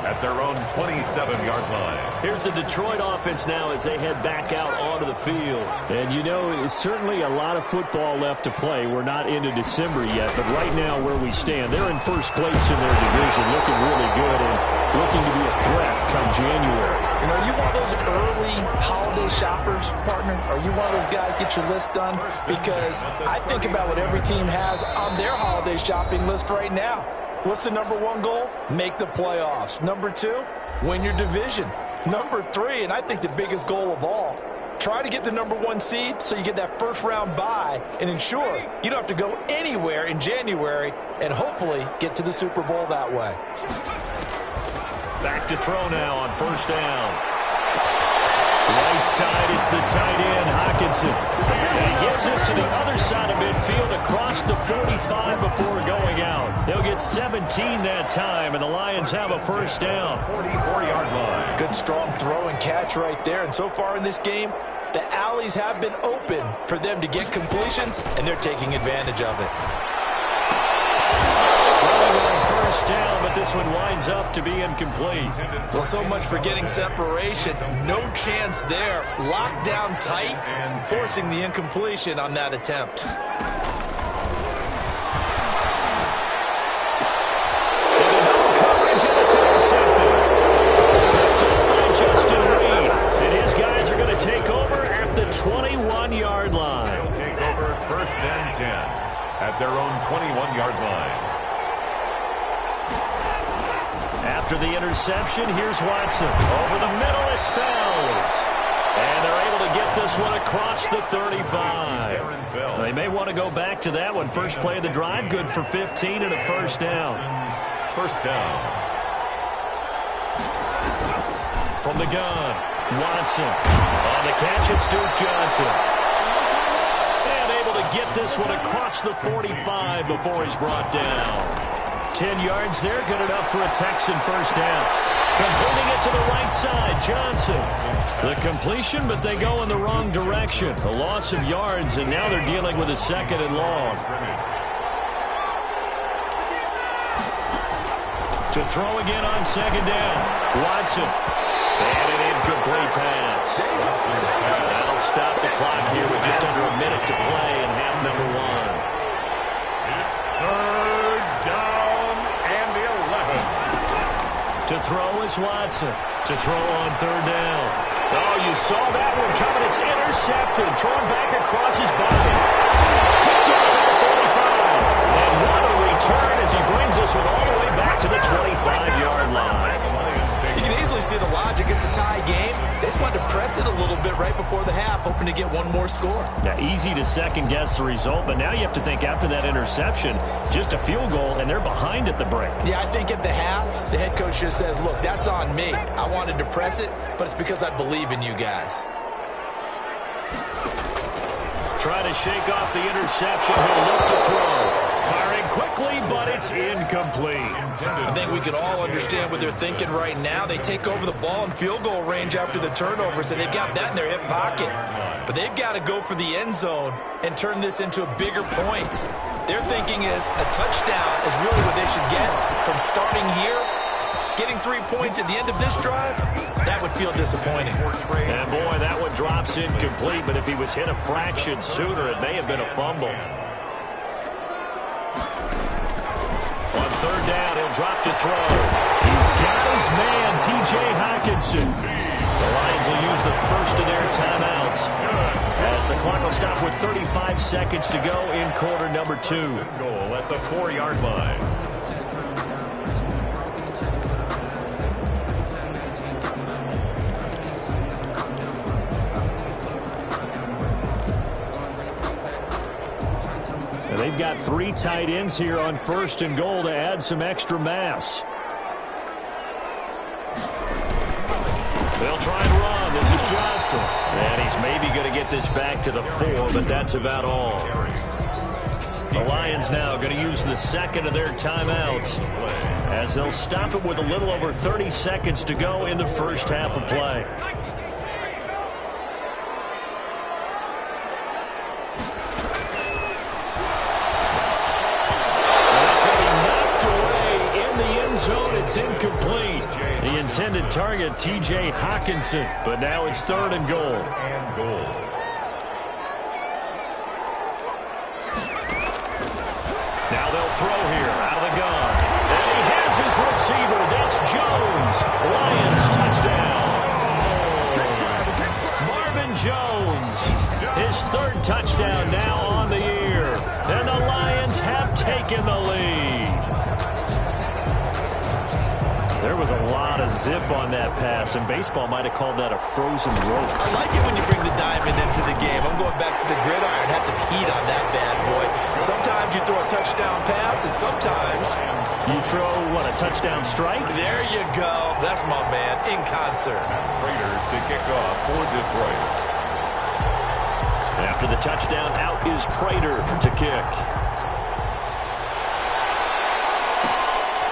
at their own 27-yard line. Here's the Detroit offense now as they head back out onto the field. And you know, it's certainly a lot of football left to play. We're not into December yet, but right now where we stand, they're in first place in their division, looking really good and looking to be a threat come January. You know, are you one of those early holiday shoppers, partner? Are you one of those guys get your list done? Because I think about what every team has on their holiday shopping list right now. What's the number 1 goal? Make the playoffs. Number 2, win your division. Number 3, and I think the biggest goal of all, try to get the number 1 seed so you get that first-round bye and ensure you don't have to go anywhere in January and hopefully get to the Super Bowl that way. Back to throw now on 1st down. Right side, it's the tight end, Hockenson. And he gets us to the other side of midfield across the 45 before going out. They'll get 17 that time, and the Lions have a 1st down. 44-yard line. Good strong throw and catch right there. And so far in this game, the alleys have been open for them to get completions, and they're taking advantage of it. First down, but this one winds up to be incomplete. Well, so much for getting separation. No chance there. Locked down tight, forcing the incompletion on that attempt. Coverage, and it's intercepted. Picked up by Justin Reed. And his guys are going to take over at the 21-yard line. They'll take over 1st and 10 at their own 21-yard line. After the interception, here's Watson. Over the middle, it's Fells. And they're able to get this one across the 35. They may want to go back to that one. First play of the drive, good for 15 and a 1st down. 1st down. From the gun, Watson. On the catch, it's Duke Johnson. And able to get this one across the 45 before he's brought down. 10 yards there, good enough for a Texan 1st down. Completing it to the right side, Johnson. The completion, but they go in the wrong direction. A loss of yards, and now they're dealing with a 2nd and long. To throw again on 2nd down, Watson. And an incomplete pass. That'll stop the clock here with just under a minute to play in half number 1. It's 3rd down and 11. To throw is Watson. To throw on 3rd down. Oh, you saw that one coming. It's intercepted. Thrown back across his body. Picked off at the 45. And what a return as he brings us all the way back to the 25-yard line. totally see the logic. It's a tie game. They just wanted to press it a little bit right before the half, hoping to get one more score. Yeah, easy to second-guess the result, but now you have to think after that interception, just a field goal, and they're behind at the break. Yeah, I think at the half, the head coach just says, look, that's on me. I wanted to press it, but it's because I believe in you guys. Trying to shake off the interception. He'll look to throw. Firing quickly, but it's incomplete. I think we can all understand what they're thinking right now. They take over the ball in field goal range after the turnover, so they've got that in their hip pocket. But they've got to go for the end zone and turn this into a bigger point. Their thinking is a touchdown is really what they should get from starting here. Getting 3 points at the end of this drive, that would feel disappointing. And boy, that one drops incomplete, but if he was hit a fraction sooner, it may have been a fumble. On third down, he'll drop to throw. He's got his man, T.J. Hockenson. The Lions will use the first of their timeouts as the clock will stop with 35 seconds to go in quarter number 2. Goal at the 4-yard line. They've got 3 tight ends here on first and goal to add some extra mass. They'll try and run. This is Johnson. And he's maybe going to get this back to the 4, but that's about all. The Lions now going to use the second of their timeouts as they'll stop it with a little over 30 seconds to go in the first half of play. It's incomplete. The intended target, T.J. Hockenson, but now it's third and goal. Now they'll throw here out of the gun. And he has his receiver. That's Jones. Lions touchdown. Marvin Jones, his third touchdown now on the year. And the Lions have taken the lead. There was a lot of zip on that pass, and baseball might have called that a frozen rope. I like it when you bring the diamond into the game. I'm going back to the gridiron. Had some heat on that bad boy. Sometimes you throw a touchdown pass, and sometimes you throw, what, a touchdown strike? There you go. That's my man, in concert. Prater to kick off for Detroit. After the touchdown, out is Prater to kick.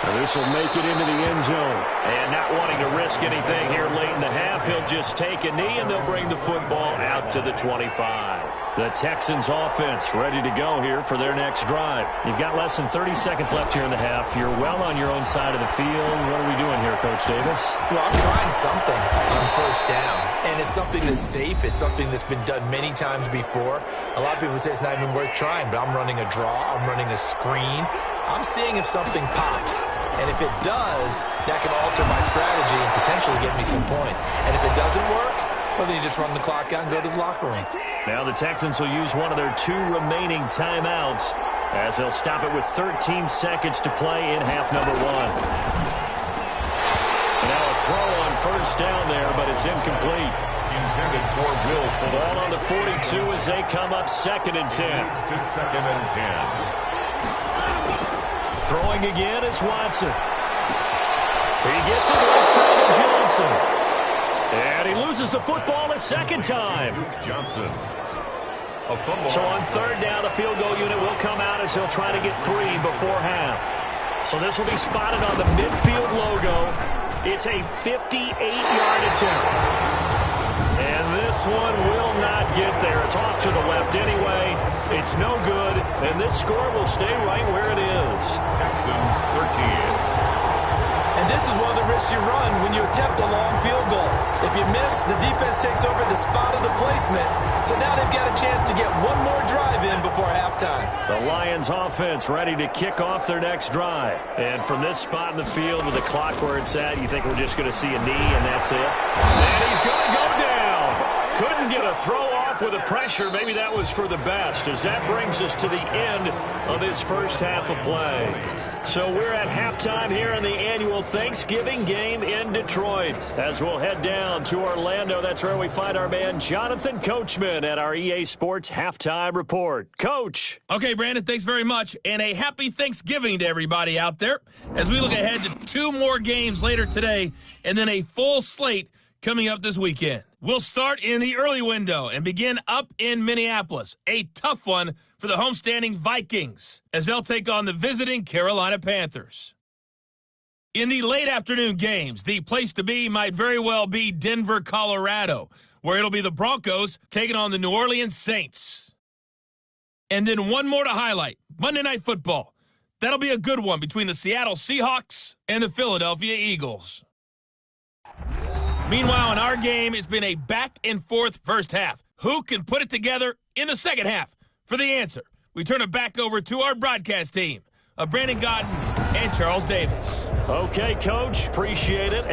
This will make it into the end zone. And not wanting to risk anything here late in the half, he'll just take a knee, and they'll bring the football out to the 25. The Texans offense ready to go here for their next drive. You've got less than 30 seconds left here in the half. You're well on your own side of the field. What are we doing here, Coach Davis? Well, I'm trying something on first down. And it's something that's safe. It's something that's been done many times before. A lot of people say it's not even worth trying, but I'm running a draw. I'm running a screen. I'm seeing if something pops. And if it does, that can alter my strategy and potentially get me some points. And if it doesn't work, well, then you just run the clock out and go to the locker room. Now the Texans will use one of their 2 remaining timeouts as they'll stop it with 13 seconds to play in half number 1. Now a throw on first down there, but it's incomplete. Intended for Will Fuller. Ball on the 42 as they come up 2nd and 10. To 2nd and 10. Throwing again is Watson. He gets it right side of Johnson. And he loses the football a second time. Johnson. A fumble. So on third down, the field goal unit will come out as he'll try to get 3 before half. So this will be spotted on the midfield logo. It's a 58-yard attempt. And this one will not get there. It's off to the left anyway. It's no good. And this score will stay right where it is. Texans 13. And this is one of the risks you run when you attempt a long field goal. If you miss, the defense takes over the spot of the placement. So now they've got a chance to get one more drive in before halftime. The Lions offense ready to kick off their next drive. And from this spot in the field with the clock where it's at, you think we're just going to see a knee and that's it? And he's going to go down. Couldn't get a throw off off with the pressure. Maybe that was for the best, as that brings us to the end of this first half of play. So we're at halftime here in the annual Thanksgiving game in Detroit. As we'll head down to Orlando, that's where we find our man Jonathan Coachman at our EA Sports Halftime Report. Coach. Okay, Brandon, thanks very much. And a happy Thanksgiving to everybody out there as we look ahead to 2 more games later today and then a full slate coming up this weekend. We'll start in the early window and begin up in Minneapolis. A tough one for the homestanding Vikings as they'll take on the visiting Carolina Panthers. In the late afternoon games, the place to be might very well be Denver, Colorado, where it'll be the Broncos taking on the New Orleans Saints. And then one more to highlight, Monday Night Football. That'll be a good one between the Seattle Seahawks and the Philadelphia Eagles. Meanwhile, in our game, it's been a back-and-forth first half. Who can put it together in the second half? For the answer, we turn it back over to our broadcast team of Brandon Gaudin and Charles Davis. Okay, Coach, appreciate it.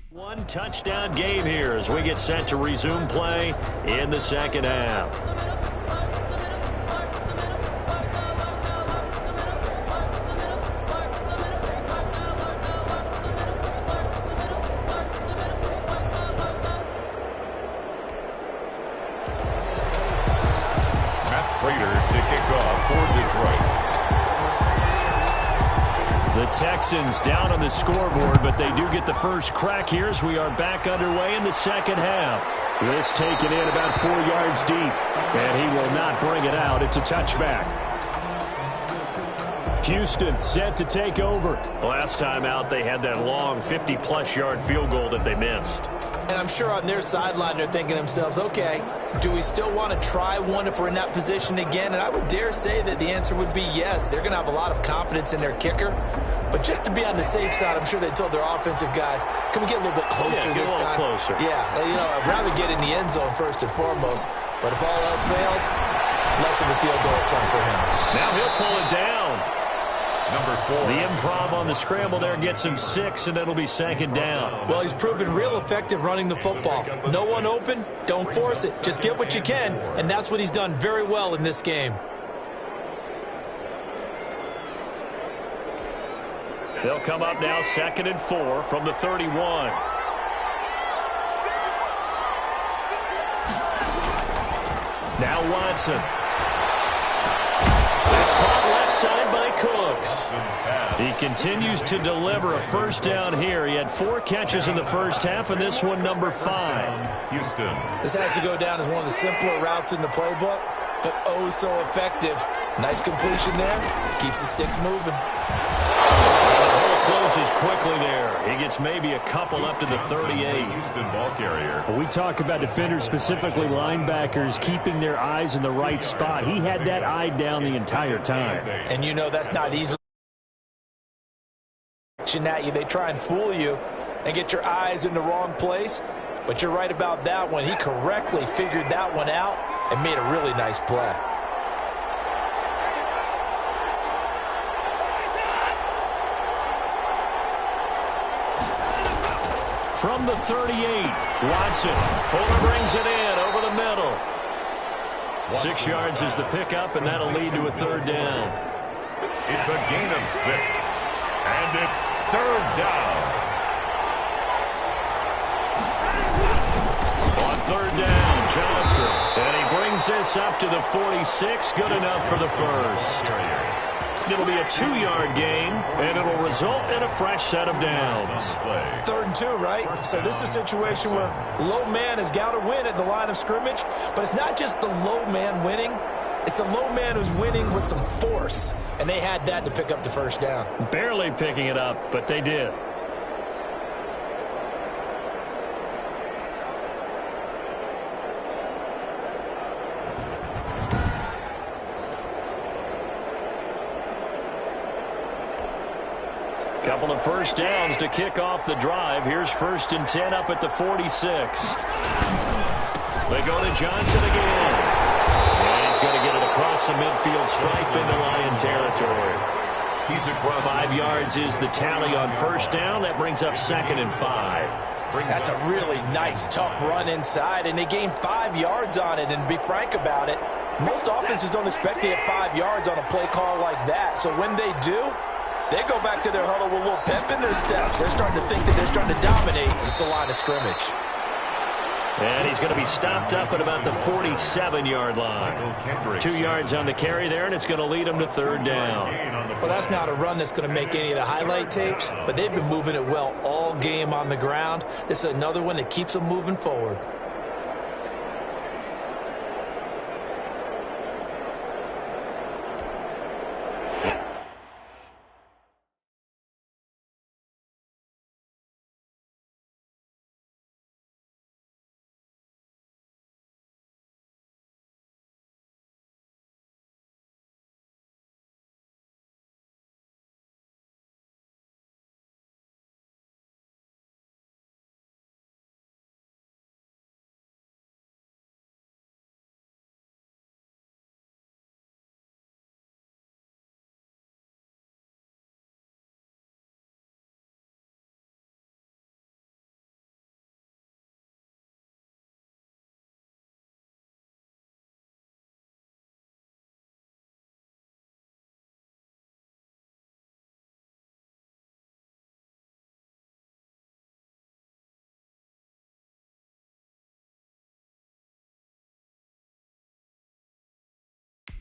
One touchdown game here as we get set to resume play in the second half. Matt Prater to kick off for Detroit. The Texans down on the scoreboard, but they do get the first crack here as we are back underway in the second half. This taken in about 4 yards deep, and he will not bring it out. It's a touchback. Houston set to take over. Last time out, they had that long 50-plus yard field goal that they missed. And I'm sure on their sideline they're thinking to themselves, okay, do we still want to try one if we're in that position again? And I would dare say that the answer would be yes. They're going to have a lot of confidence in their kicker. But just to be on the safe side, I'm sure they told their offensive guys, can we get a little bit closer this time? Closer. Yeah, I'd rather get in the end zone first and foremost. But if all else fails, less of a field goal attempt for him. Now he'll pull it down. Number 4. The improv on the scramble there gets him 6, and it'll be second down. Well, he's proven real effective running the football. No one open, don't force it. Just get what you can, and that's what he's done very well in this game. They'll come up now 2nd and 4 from the 31. Now Watson. It's caught left side by Cooks. He continues to deliver a first down here. He had 4 catches in the first half, and this one number 5. Houston. This has to go down as one of the simpler routes in the playbook, but oh so effective. Nice completion there. Keeps the sticks moving. Closes quickly there. He gets maybe a couple up to the 38. Houston ball carrier. We talk about defenders, specifically linebackers, keeping their eyes in the right spot. He had that eye down the entire time. And you know that's not easy. At you, they try and fool you and get your eyes in the wrong place. But you're right about that one. He correctly figured that one out and made a really nice play. From the 38, Watson. Fuller brings it in over the middle. 6 yards is the pickup, and that'll lead to a third down. It's a gain of 6, and it's third down. On third down, Johnson. And he brings this up to the 46. Good enough for the first. It'll be a 2-yard gain, and it'll result in a fresh set of downs. 3rd and 2, right? So this is a situation where low man has got to win at the line of scrimmage, but it's not just the low man winning. It's the low man who's winning with some force, and they had that to pick up the first down. Barely picking it up, but they did. Couple of first downs to kick off the drive. Here's 1st and 10 up at the 46. They go to Johnson again. And he's going to get it across the midfield stripe into Lion territory. He's across 5 yards is the tally on first down. That brings up 2nd and 5. That's a really nice, tough run inside, and they gained 5 yards on it. And to be frank about it, most offenses don't expect to get 5 yards on a play call like that. So when they do, they go back to their huddle with a little pep in their steps. They're starting to think that they're starting to dominate the line of scrimmage. And he's going to be stopped up at about the 47-yard line. 2 yards on the carry there, and it's going to lead him to third down. Well, that's not a run that's going to make any of the highlight tapes, but they've been moving it well all game on the ground. This is another one that keeps them moving forward.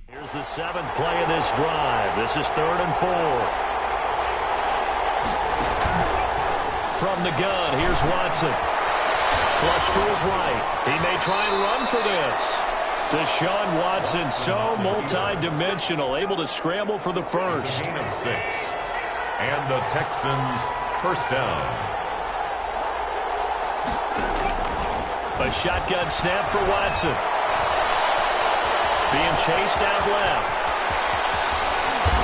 Here's the 7th play of this drive. This is 3rd and 4. From the gun, here's Watson. Flush to his right. He may try and run for this. Deshaun Watson, so multi-dimensional, able to scramble for the first. Gain of 6. And the Texans first down. A shotgun snap for Watson. Being chased out left.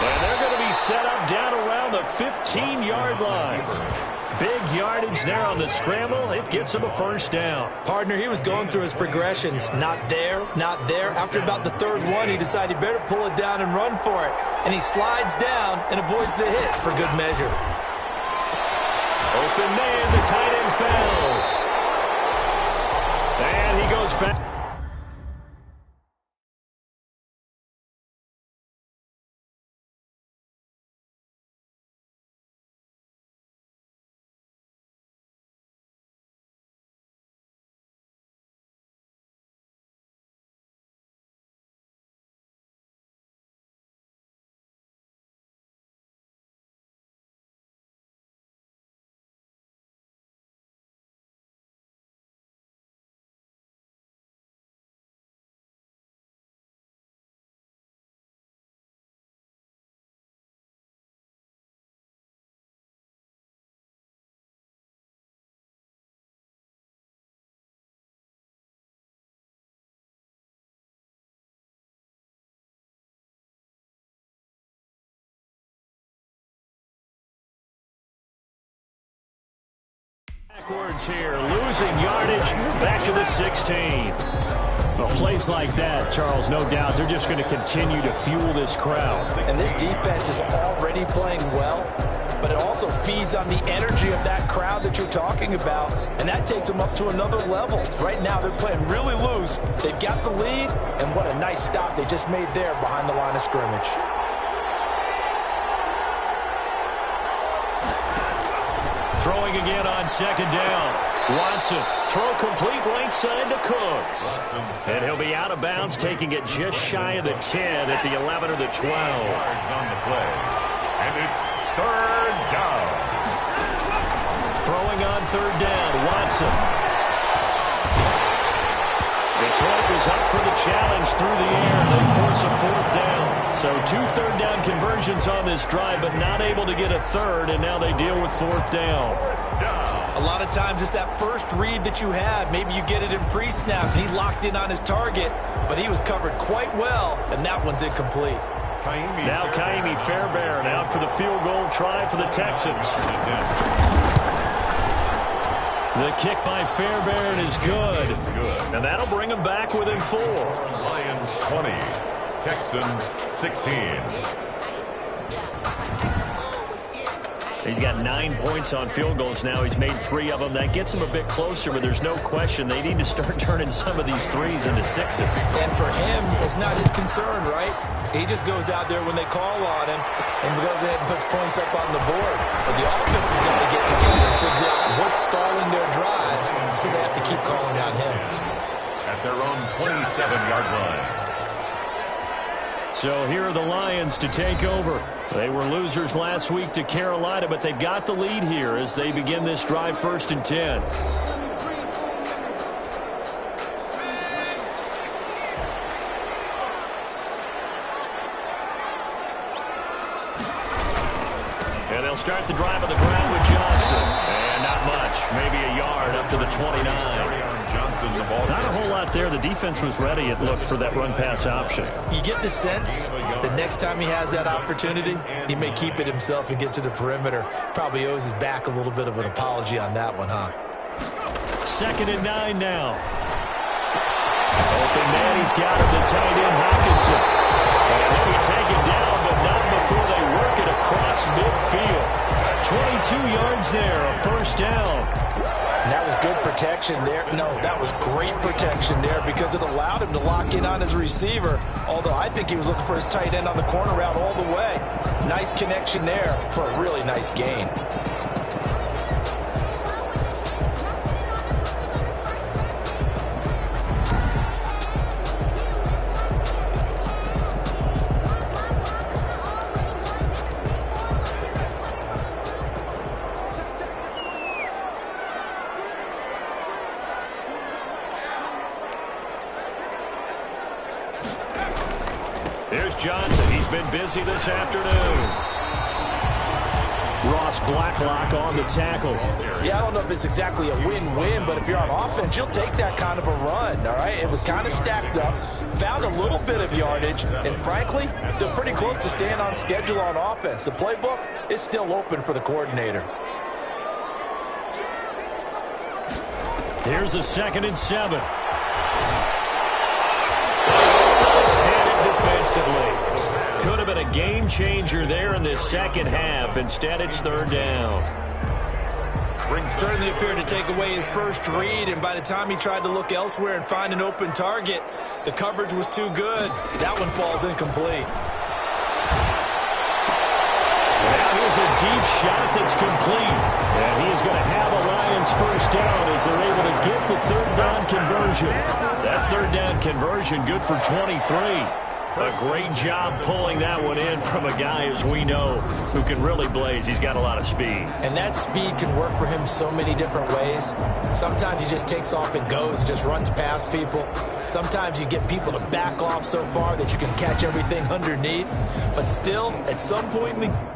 And they're going to be set up down around the 15-yard line. Big yardage there on the scramble. It gets him a first down. Partner, he was going through his progressions. Not there, not there. After about the third one, he decided he better pull it down and run for it. And he slides down and avoids the hit for good measure. Open man, the tight end fails. And he goes back. Backwards here, losing yardage, back to the 16. Well, plays like that, Charles, no doubt, they're just going to continue to fuel this crowd. And this defense is already playing well, but it also feeds on the energy of that crowd that you're talking about, and that takes them up to another level. Right now, they're playing really loose. They've got the lead, and what a nice stop they just made there behind the line of scrimmage. Throwing again on second down. Watson, throw complete right side to Cooks. And he'll be out of bounds, taking it just shy of the 10 at the 11 or the 12. Yards on the play. And it's third down. Throwing on third down, Watson. Detroit was up for the challenge through the air. They force a fourth down. So 2 third-down conversions on this drive, but not able to get a third, and now they deal with fourth down. A lot of times it's that first read that you have. Maybe you get it in pre-snap, and he locked in on his target, but he was covered quite well, and that one's incomplete. Now Kaimi Fairbairn out for the field goal try for the Texans. The kick by Fairbairn is good. And that'll bring him back within 4. Lions 20, Texans 16. He's got 9 points on field goals now. He's made 3 of them. That gets him a bit closer, but there's no question they need to start turning some of these threes into 6s. And for him, it's not his concern, right? He just goes out there when they call on him and goes ahead and puts points up on the board. But the offense has got to get together and figure out what's stalling their drives, so they have to keep calling on him. At their own 27-yard line. So here are the Lions to take over. They were losers last week to Carolina, but they've got the lead here as they begin this drive 1st and 10. And they'll start the drive on the ground with Johnson. And not much, maybe a yard up to the 29. Johnson, the ball. Not a whole lot there. The defense was ready, it looked, for that run-pass option. You get the sense that next time he has that opportunity, he may keep it himself and get to the perimeter. Probably owes his back a little bit of an apology on that one, huh? 2nd and 9 now. Open man, he's got him, the tight end, Hockenson. And he'll be taken down, but not before they work it across midfield. 22 yards there, a first down. And that was good protection there. No, that was great protection there because it allowed him to lock in on his receiver, although I think he was looking for his tight end on the corner route all the way. Nice connection there for a really nice gain. There's Johnson. He's been busy this afternoon. Ross Ross Blacklock on the tackle. Yeah, I don't know if it's exactly a win-win, but if you're on offense, you'll take that kind of a run, all right? It was kind of stacked up, found a little bit of yardage, and frankly, they're pretty close to staying on schedule on offense. The playbook is still open for the coordinator. Here's a 2nd and 7. Left-handed defensively. Could have been a game changer there in this second half. Instead, it's 3rd down. Certainly appeared to take away his first read, and by the time he tried to look elsewhere and find an open target, the coverage was too good. That one falls incomplete. Now here's a deep shot that's complete. And he is going to have a Lions first down as they're able to get the 3rd down conversion. That 3rd down conversion good for 23. A great job pulling that one in from a guy, as we know, who can really blaze. He's got a lot of speed. And that speed can work for him so many different ways. Sometimes he just takes off and goes, just runs past people. Sometimes you get people to back off so far that you can catch everything underneath. But still, at some point in the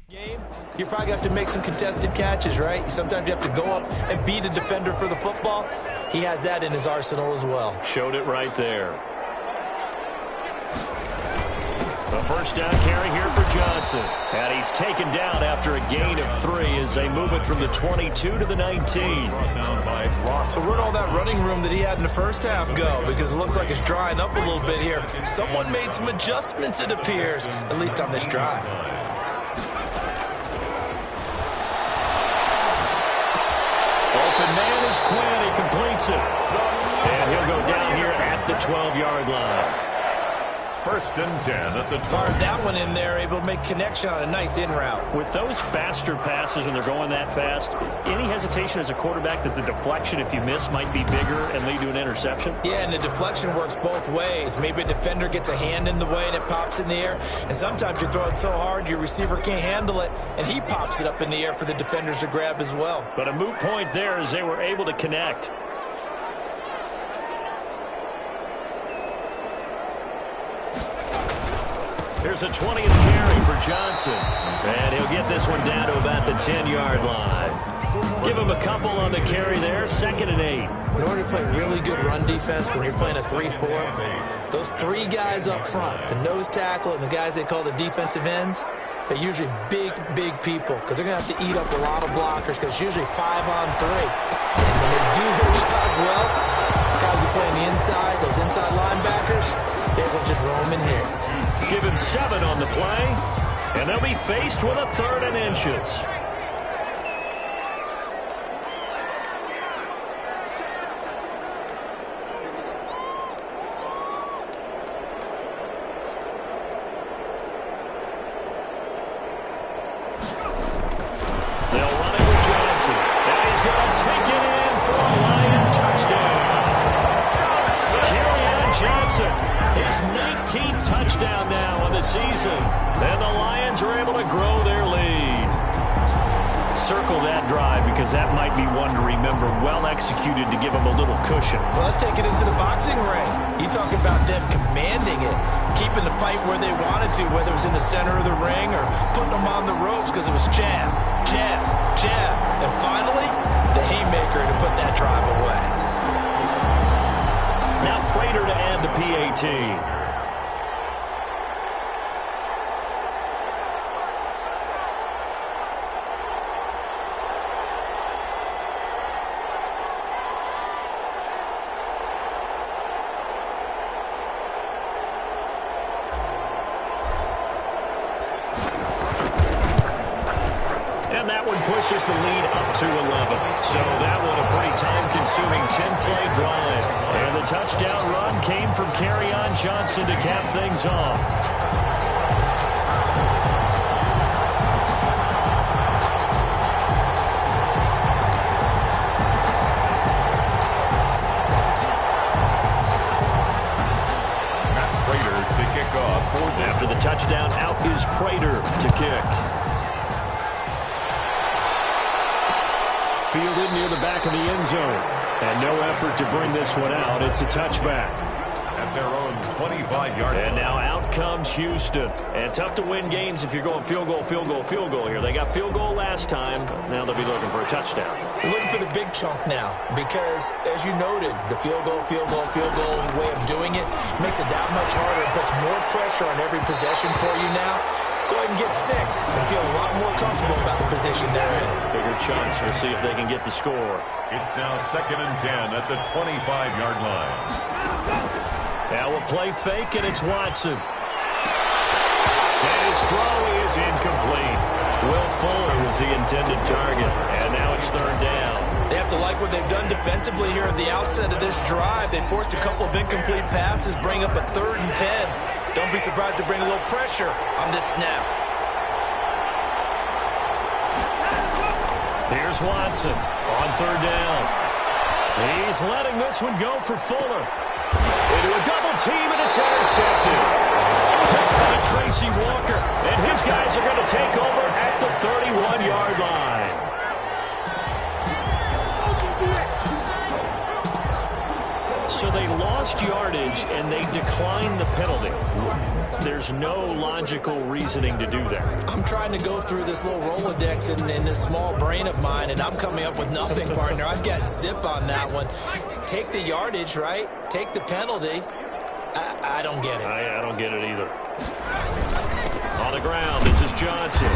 game, you probably have to make some contested catches, right? Sometimes you have to go up and beat a defender for the football. He has that in his arsenal as well. Showed it right there. A first down carry here for Johnson. And he's taken down after a gain of 3 as they move it from the 22 to the 19. So where'd all that running room that he had in the first half go? Because it looks like it's drying up a little bit here. Someone made some adjustments, it appears, at least on this drive. Open man is Quinn. He completes it. And he'll go down here at the 12-yard line. First and 10 at the 12. Fired that one in there, able to make connection on a nice in route. With those faster passes when they're going that fast, any hesitation as a quarterback that the deflection, if you miss, might be bigger and lead to an interception? Yeah, and the deflection works both ways. Maybe a defender gets a hand in the way and it pops in the air. And sometimes you throw it so hard your receiver can't handle it, and he pops it up in the air for the defenders to grab as well. But a moot point there as they were able to connect. Here's a 20th carry for Johnson. And he'll get this one down to about the 10-yard line. Give him a couple on the carry there. 2nd and 8. In order to play really good run defense when you're playing a 3-4, those 3 guys up front, the nose tackle and the guys they call the defensive ends, They're usually big, big people because they're going to have to eat up a lot of blockers because it's usually 5-on-3. And when they do their job well, guys who play on the inside, those inside linebackers, they will just roam in here. Give him 7 on the play, and they'll be faced with a 3rd and inches. His 19th touchdown now on the season. And the Lions are able to grow their lead. Circle that drive because that might be one to remember. Well executed to give them a little cushion. Well, let's take it into the boxing ring. You talk about them commanding it, keeping the fight where they wanted to, whether it was in the center of the ring or putting them on the ropes because it was jab, jab, jab. And finally, the haymaker to put that drive away. Now Prater to add the PAT. And that one pushes the lead up to 11. So that one a pretty time-consuming 10-play drive. And the touchdown run came from Kerryon Johnson to cap things off. Prater to kick off. After the touchdown, out is Prater to kick. Fielded near the back of the end zone. And no effort to bring this one out. It's a touchback. At their own 25-yard line. And now out comes Houston. And tough to win games if you're going field goal, field goal, field goal here. They got field goal last time. Now they'll be looking for a touchdown. They're looking for the big chunk now because, as you noted, the field goal way of doing it makes it that much harder. It puts more pressure on every possession for you now. Go ahead and get 6 and feel a lot more comfortable about the position they're in. Bigger chunks. We'll see if they can get the score. It's now 2nd and 10 at the 25-yard line. Now we'll play fake, and it's Watson. And his throw is incomplete. Will Fuller was the intended target, and now it's 3rd down. They have to like what they've done defensively here at the outset of this drive. They forced a couple of incomplete passes, bring up a 3rd and 10. Don't be surprised to bring a little pressure on this snap. Here's Watson on 3rd down. He's letting this one go for Fuller. Into a double team, and it's intercepted. Picked by Tracy Walker, and his guys are going to take over at the 31-yard line. So they lost yardage, and they declined the penalty. There's no logical reasoning to do that. I'm trying to go through this little Rolodex in this small brain of mine, and I'm coming up with nothing, partner. I've got zip on that one. Take the yardage, right? Take the penalty. I don't get it. I don't get it either. On the ground, this is Johnson.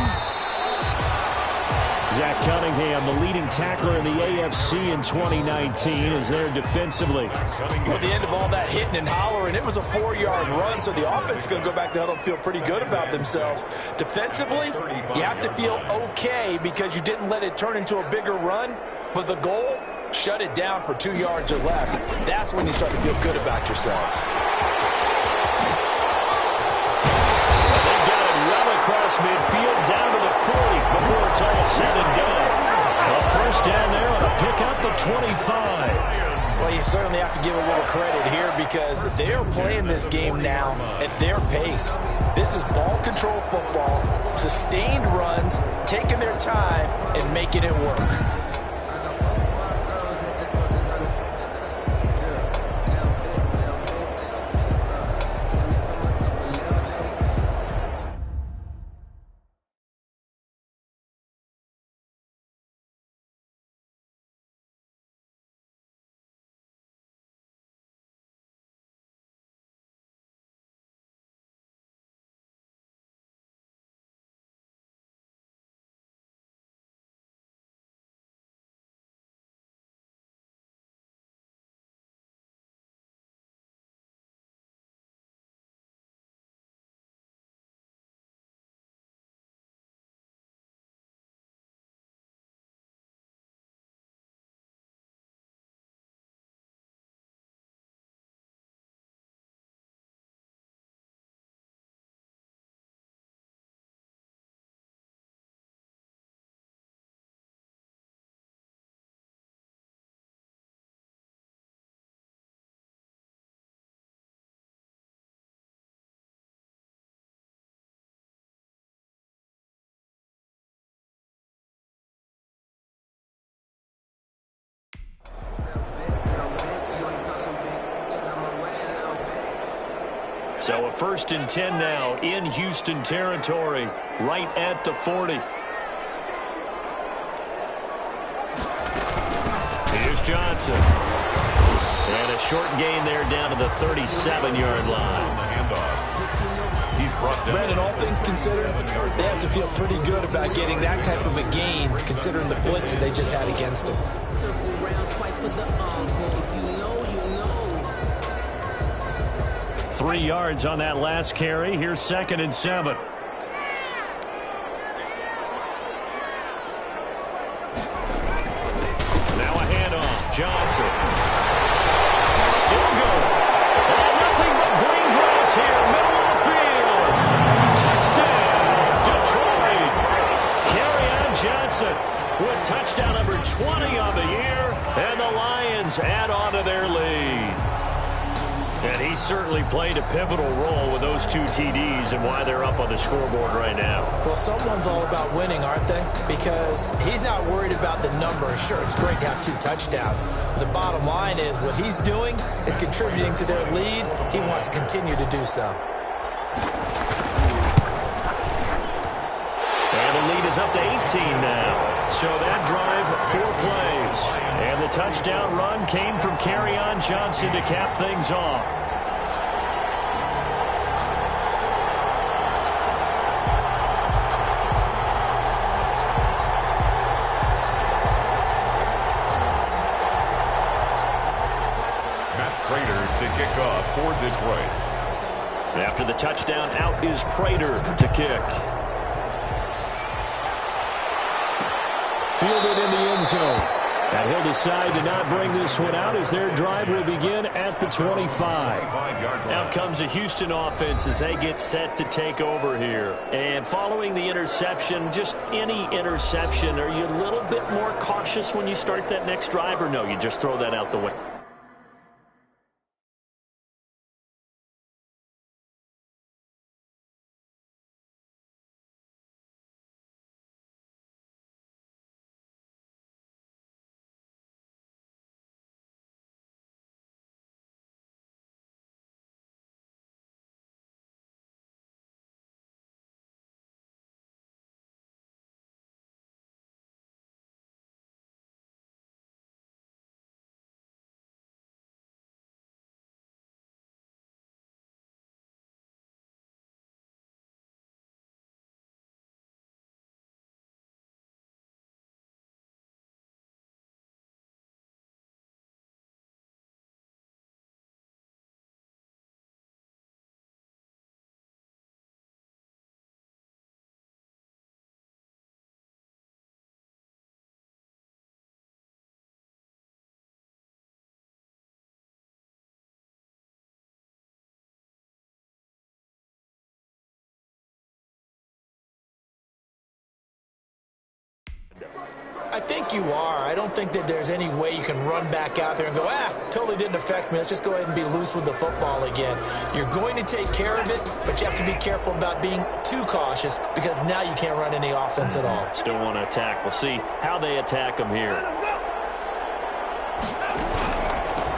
Zach Cunningham, the leading tackler in the AFC in 2019, is there defensively. At the end of all that hitting and hollering, it was a 4-yard run, so the offense is going to go back to huddle and feel pretty good about themselves. Defensively, you have to feel okay because you didn't let it turn into a bigger run, but the goal, shut it down for 2 yards or less. That's when you start to feel good about yourselves. Across midfield down to the 40 before it's all said and done. A first down there on a pickup of 25. Well, you certainly have to give a little credit here because they're playing this game now at their pace. This is ball control football, sustained runs, taking their time and making it work. So a 1st and 10 now in Houston territory, right at the 40. Here's Johnson. And a short gain there down to the 37-yard line. He's brought down. Brandon, all things considered, they have to feel pretty good about getting that type of a gain, considering the blitz that they just had against him. 3 yards on that last carry. Here's 2nd and 7. Now a handoff. Johnson. Still going. Oh, nothing but green grass here. Middle of the field. Touchdown, Detroit. Kerryon Johnson with touchdown number 20 on the year. And the Lions add on to their lead. And he certainly played a pivotal role with those 2 TDs and why they're up on the scoreboard right now. Well, someone's all about winning, aren't they? Because he's not worried about the number. Sure, it's great to have 2 touchdowns. But the bottom line is what he's doing is contributing to their lead. He wants to continue to do so. And the lead is up to 18 now. So that drive, 4 plays. And the touchdown run came from Kerryon Johnson to cap things off. Matt Prater to kick off for Detroit. After the touchdown, out is Prater to kick. Fielded in the end zone. And he'll decide to not bring this one out as their drive will begin at the 25. Out comes the Houston offense as they get set to take over here. And following the interception, just any interception, are you a little bit more cautious when you start that next drive, or no, you just throw that out the window? I think you are. I don't think that there's any way you can run back out there and go, totally didn't affect me. Let's just go ahead and be loose with the football again. You're going to take care of it, but you have to be careful about being too cautious because now you can't run any offense at all. Still want to attack. We'll see how they attack them here.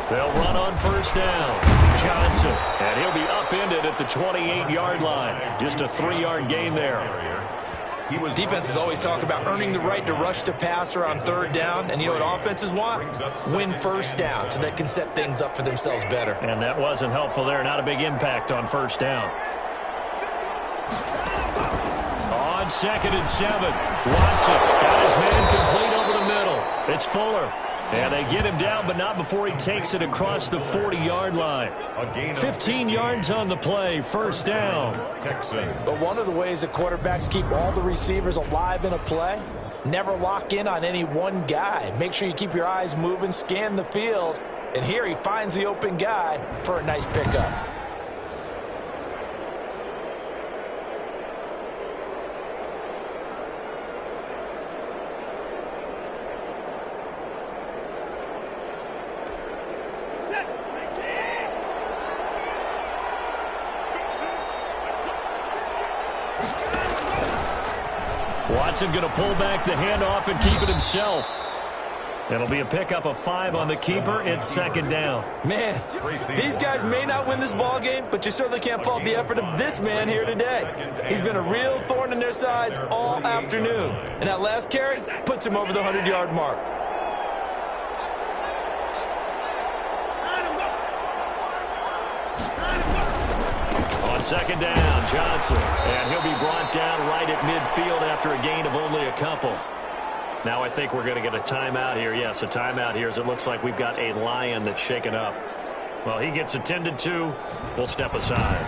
They'll run on 1st down. Johnson, and he'll be upended at the 28-yard line. Just a 3-yard gain there. Defenses always talk about earning the right to rush the passer on 3rd down. And you know what offenses want? Win 1st down so they can set things up for themselves better. And that wasn't helpful there. Not a big impact on 1st down. On 2nd and 7, Watson got his man complete over the middle. It's Fuller. And they get him down, but not before he takes it across the 40-yard line. 15 yards on the play, 1st down. But one of the ways that quarterbacks keep all the receivers alive in a play, never lock in on any one guy. Make sure you keep your eyes moving, scan the field. And here he finds the open guy for a nice pickup. Watson going to pull back the handoff and keep it himself. It'll be a pickup of 5 on the keeper. It's second down. Man, these guys may not win this ball game, but you certainly can't fault the effort of this man here today. He's been a real thorn in their sides all afternoon. And that last carry puts him over the 100-yard mark. On second down, Johnson. And he'll be brought down right at midfield after a gain of only a couple. Now I think we're going to get a timeout here. Yes, a timeout here as it looks like we've got a Lion that's shaken up. Well, he gets attended to. We'll step aside.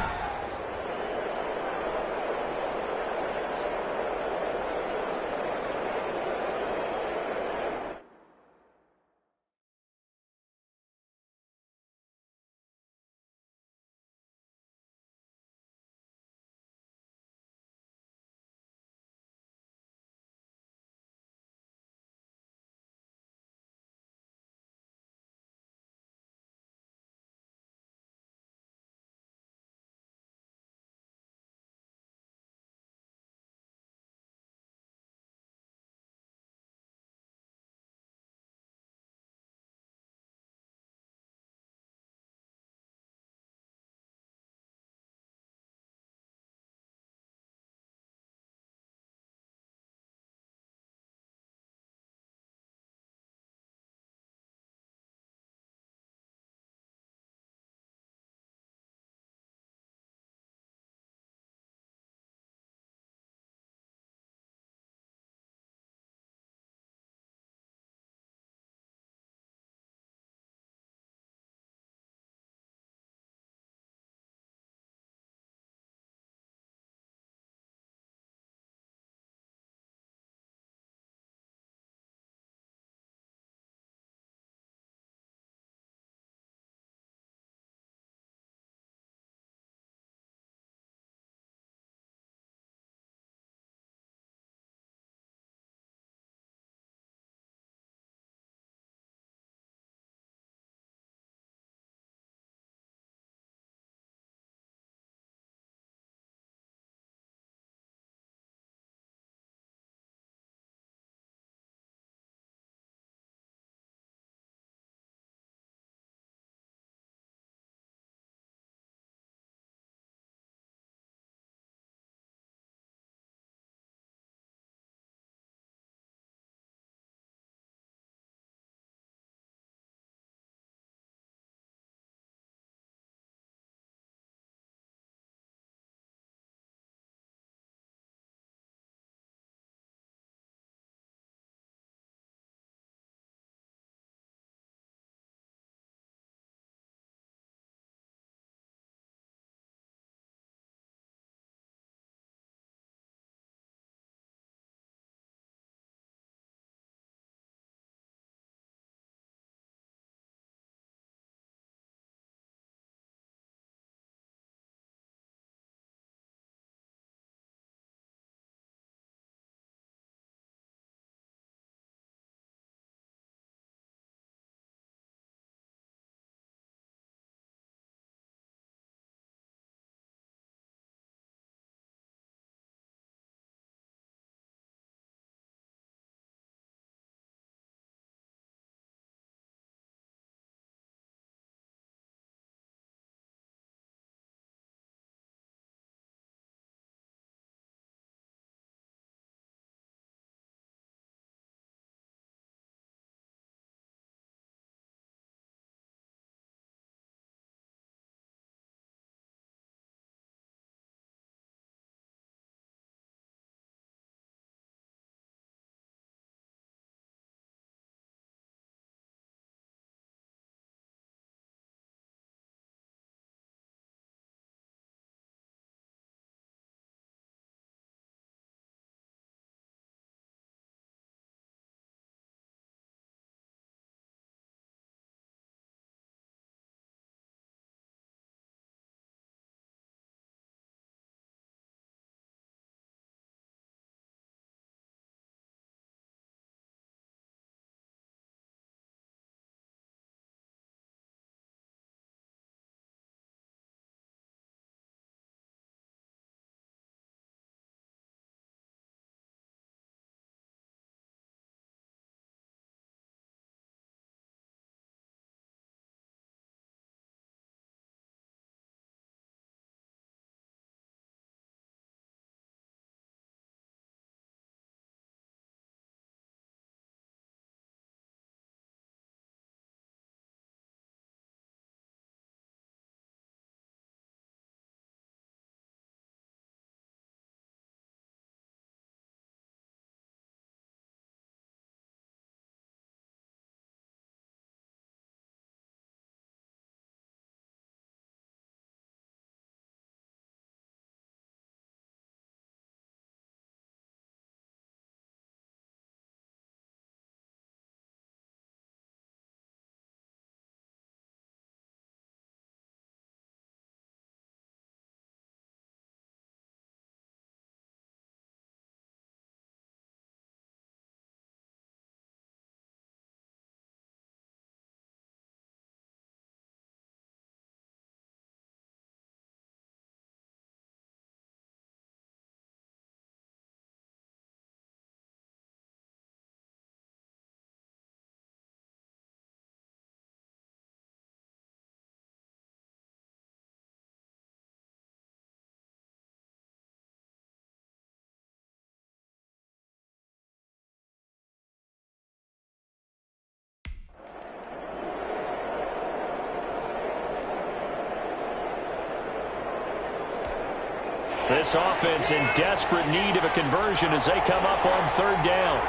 This offense in desperate need of a conversion as they come up on third down.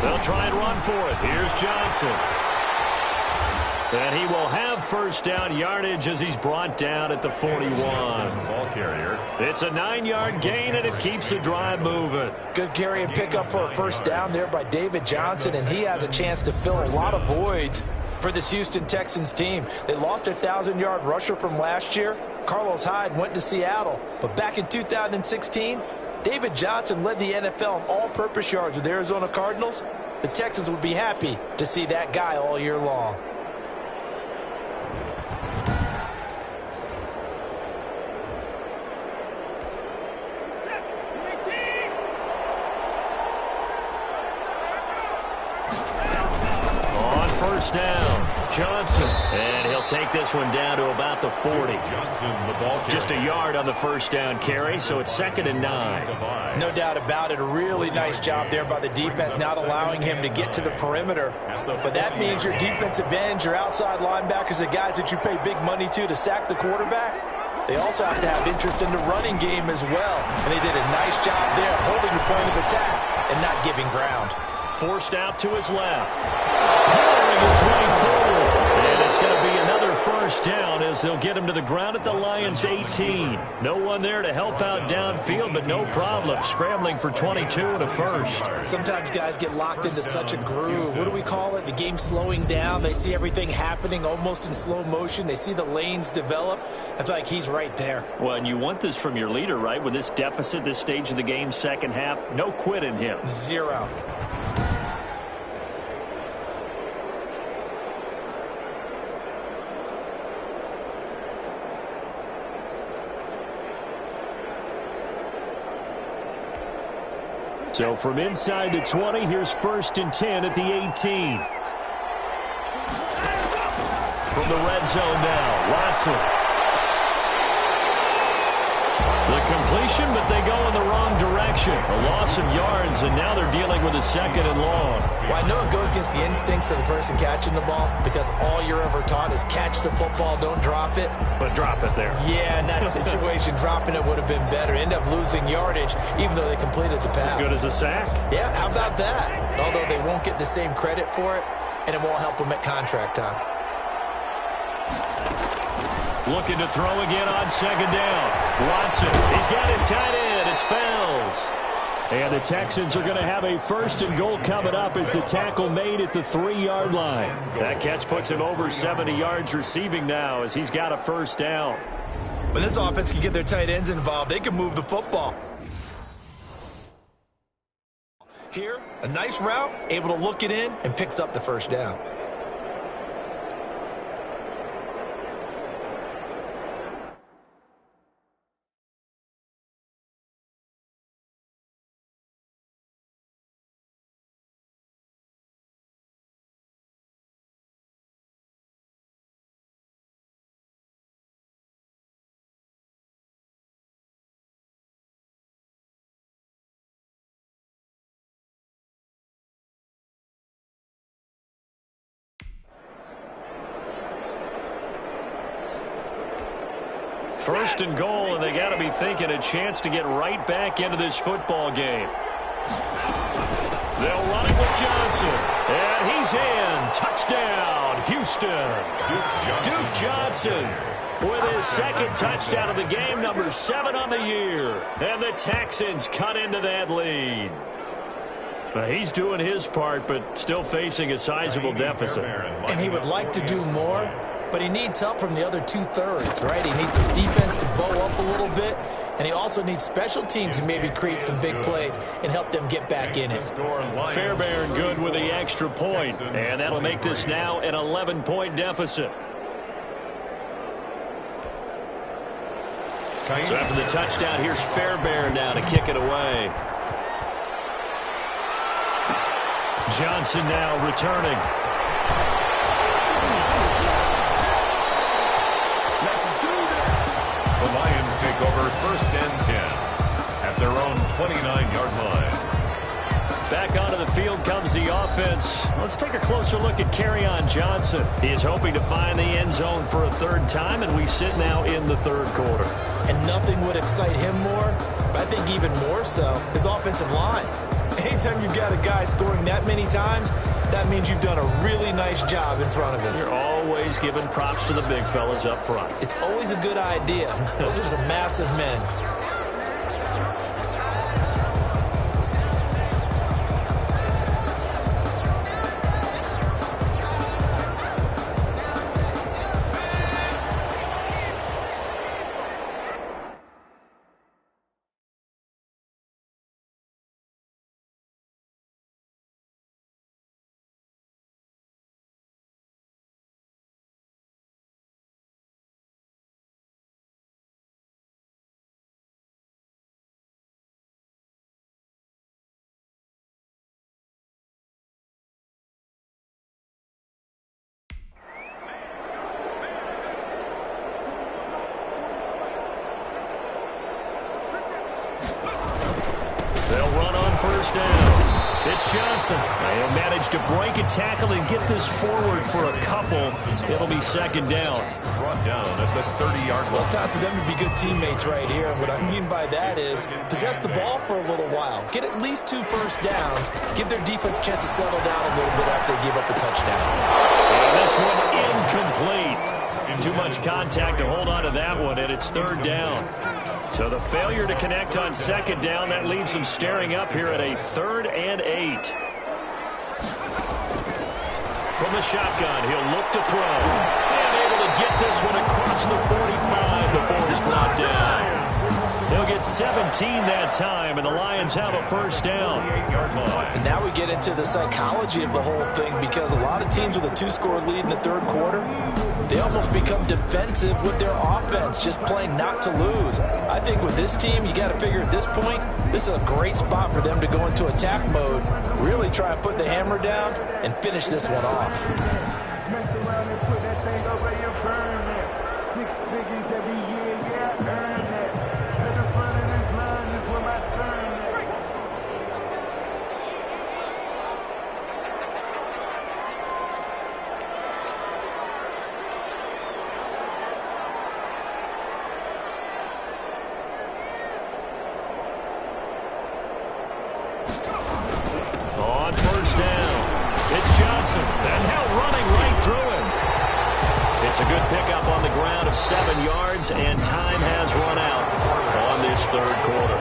They'll try and run for it. Here's Johnson. And he will have first down yardage as he's brought down at the 41. Ball carrier. It's a 9-yard gain, and it keeps the drive moving. Good carry and pickup for a first down there by David Johnson, and he has a chance to fill a lot of voids for this Houston Texans team. They lost their 1,000-yard rusher from last year. Carlos Hyde went to Seattle, but back in 2016, David Johnson led the NFL in all-purpose yards with the Arizona Cardinals. The Texans would be happy to see that guy all year long. First down, Johnson, and he'll take this one down to about the 40. Johnson, the ball carrier. Just a yard on the first down carry, so it's 2nd and 9. No doubt about it. A really nice job there by the defense, not allowing him to get to the perimeter. But that means your defensive ends, your outside linebackers, the guys that you pay big money to sack the quarterback, they also have to have interest in the running game as well. And they did a nice job there holding the point of attack and not giving ground. Forced out to his left. Pouring his way forward. And it's going to be another first down as they'll get him to the ground at the Lions' 18. No one there to help out downfield, but no problem. Scrambling for 22 and a first. Sometimes guys get locked into such a groove. What do we call it? The game slowing down. They see everything happening almost in slow motion. They see the lanes develop. I feel like he's right there. Well, and you want this from your leader, right? With this deficit, this stage of the game, second half, no quit in him. 0. So from inside the 20, here's 1st and 10 at the 18. From the red zone now, Watson. The completion, but they go in the wrong direction. A loss of yards, and now they're dealing with a 2nd and long. Well, I know it goes against the instincts of the person catching the ball because all you're ever taught is catch the football, don't drop it. But drop it there. Yeah, in that situation, dropping it would have been better. End up losing yardage, even though they completed the pass. As good as a sack. Yeah, how about that? Although they won't get the same credit for it, and it won't help them at contract time. Looking to throw again on 2nd down. Watson, he's got his tight end. It's Fells. And the Texans are going to have a 1st and goal coming up as the tackle made at the 3-yard line. That catch puts him over 70 yards receiving now as he's got a first down. When this offense can get their tight ends involved, they can move the football. Here, a nice route, able to look it in, and picks up the first down. First and goal, and they got to be thinking a chance to get right back into this football game. They'll run it with Johnson, and he's in. Touchdown, Houston. Duke Johnson with his 2nd touchdown of the game, number 7 on the year. And the Texans cut into that lead. He's doing his part, but still facing a sizable deficit. And he would like to do more, but he needs help from the other 2/3, right? He needs his defense to bow up a little bit, and he also needs special teams to maybe create some big plays and help them get back in it. Fairbairn good with the extra point, and that'll make this now an 11-point deficit. So after the touchdown, here's Fairbairn now to kick it away. Johnson now returning. The Lions take over 1st and 10 at their own 29-yard line. Back onto of the field comes the offense. Let's take a closer look at Kerryon Johnson. He is hoping to find the end zone for a third time, and we sit now in the third quarter. And nothing would excite him more, but I think even more so, his offensive line. Anytime you've got a guy scoring that many times, that means you've done a really nice job in front of him. You're always giving props to the big fellas up front. It's always a good idea. Those are some massive men. They'll run on first down. It's Johnson. He'll manage to break a tackle and get this forward for a couple. It'll be second down. Brought down at the 30-yard line. Well, it's time for them to be good teammates right here. And what I mean by that is possess the ball for a little while. Get at least 2 first downs. Give their defense a chance to settle down a little bit after they give up a touchdown. And this one incomplete. Too much contact to hold on to that one, and it's third down. So the failure to connect on second down, that leaves them staring up here at a 3rd and 8. From the shotgun, he'll look to throw. And able to get this one across the 45 before he's brought down. They'll get 17 that time, and the Lions have a first down. And now we get into the psychology of the whole thing, because a lot of teams with a 2-score lead in the third quarter, they almost become defensive with their offense, just playing not to lose. I think with this team, you got to figure at this point, this is a great spot for them to go into attack mode, really try and put the hammer down and finish this one off. Mess around and put that thing over your burn that. 6 figures every year, yeah, earn that. To the front of this line is where my turn at. On first down, it's Johnson, and now running right through him. It's a good pickup on the ground of 7 yards, and time has run out on this third quarter.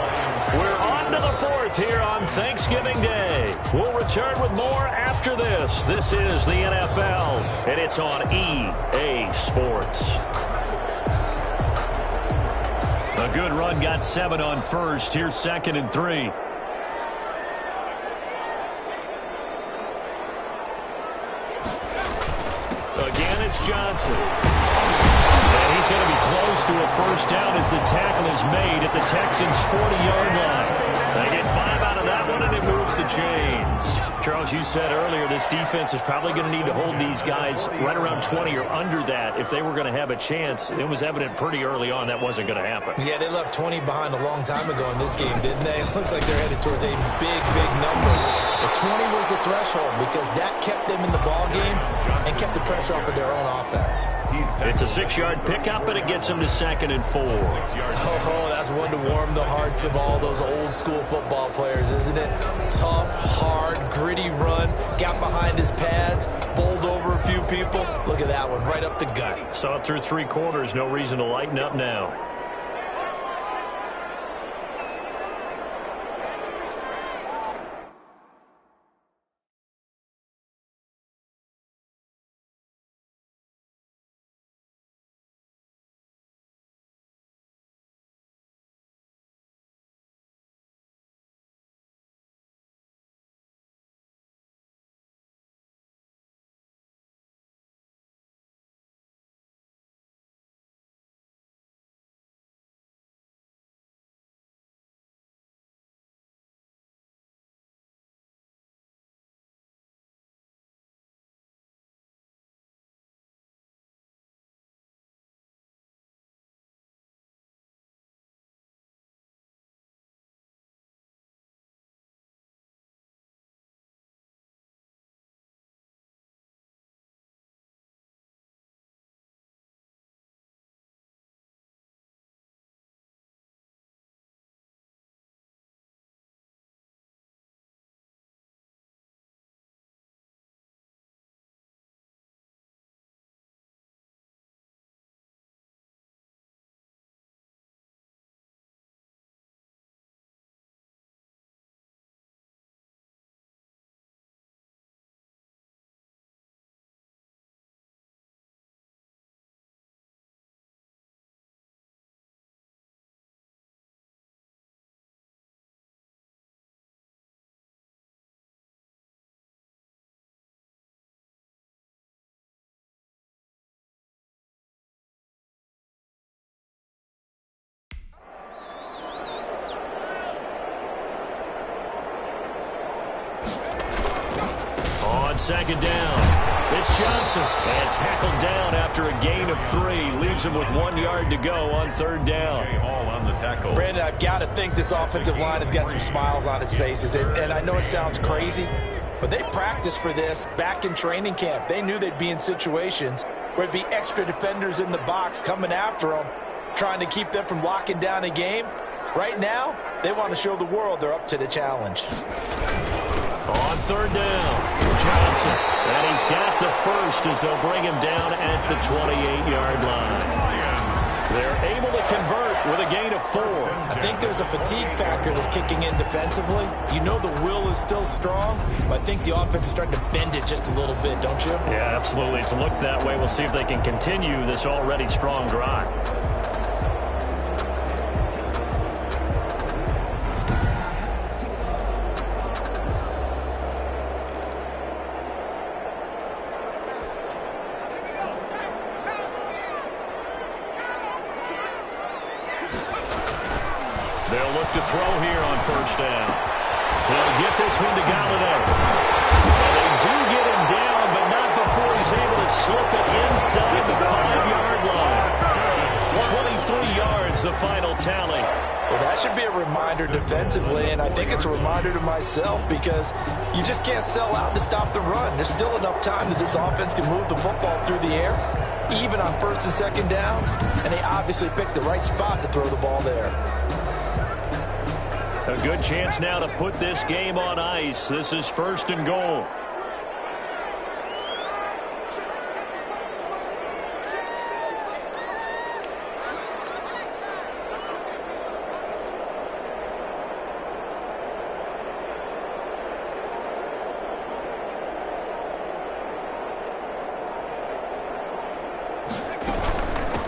We're on to the fourth here on Thanksgiving Day. We'll return with more after this. This is the NFL, and it's on EA Sports. A good run, got 7 on first. Here's 2nd and 3. Again, it's Johnson. And he's going to be close to a first down as the tackle is made at the Texans' 40-yard line. They get 5 out of that one, and it moves the chains. Charles, you said earlier this defense is probably going to need to hold these guys right around 20 or under that if they were going to have a chance. It was evident pretty early on that wasn't going to happen. Yeah, they left 20 behind a long time ago in this game, didn't they? It looks like they're headed towards a big, big number. But 20 was the threshold because that kept them in the ball game and kept the pressure off of their own offense. It's a 6-yard pickup, and it gets them to 2nd and 4. Oh, that's one to warm the hearts of all those old school football players, isn't it? Tough, hard, gritty run, got behind his pads, bowled over a few people. Look at that one, right up the gut. Saw it through 3 quarters, no reason to lighten up now. second down. It's Johnson, and tackled down after a gain of 3. Leaves him with 1 yard to go on third down. All on the tackle. Brandon, I've got to think this offensive line has got some smiles on its faces. And I know it sounds crazy, but they practiced for this back in training camp. They knew they'd be in situations where it'd be extra defenders in the box coming after them, trying to keep them from locking down a game. Right now, they want to show the world they're up to the challenge. On third down, Johnson. And he's got the first as they'll bring him down at the 28-yard line. They're able to convert with a gain of 4. I think there's a fatigue factor that's kicking in defensively. You know the will is still strong, but I think the offense is starting to bend it just a little bit, don't you? Yeah, absolutely. It's looked that way. We'll see if they can continue this already strong drive. They'll look to throw here on first down. He'll get this one to Golladay. And they do get him down, but not before he's able to slip it inside the 5-yard line. 23 yards, the final tally. Well, that should be a reminder defensively, and I think it's a reminder to myself because you just can't sell out to stop the run. There's still enough time that this offense can move the football through the air, even on first and second downs, and they obviously picked the right spot to throw the ball there. A good chance now to put this game on ice. This is first and goal.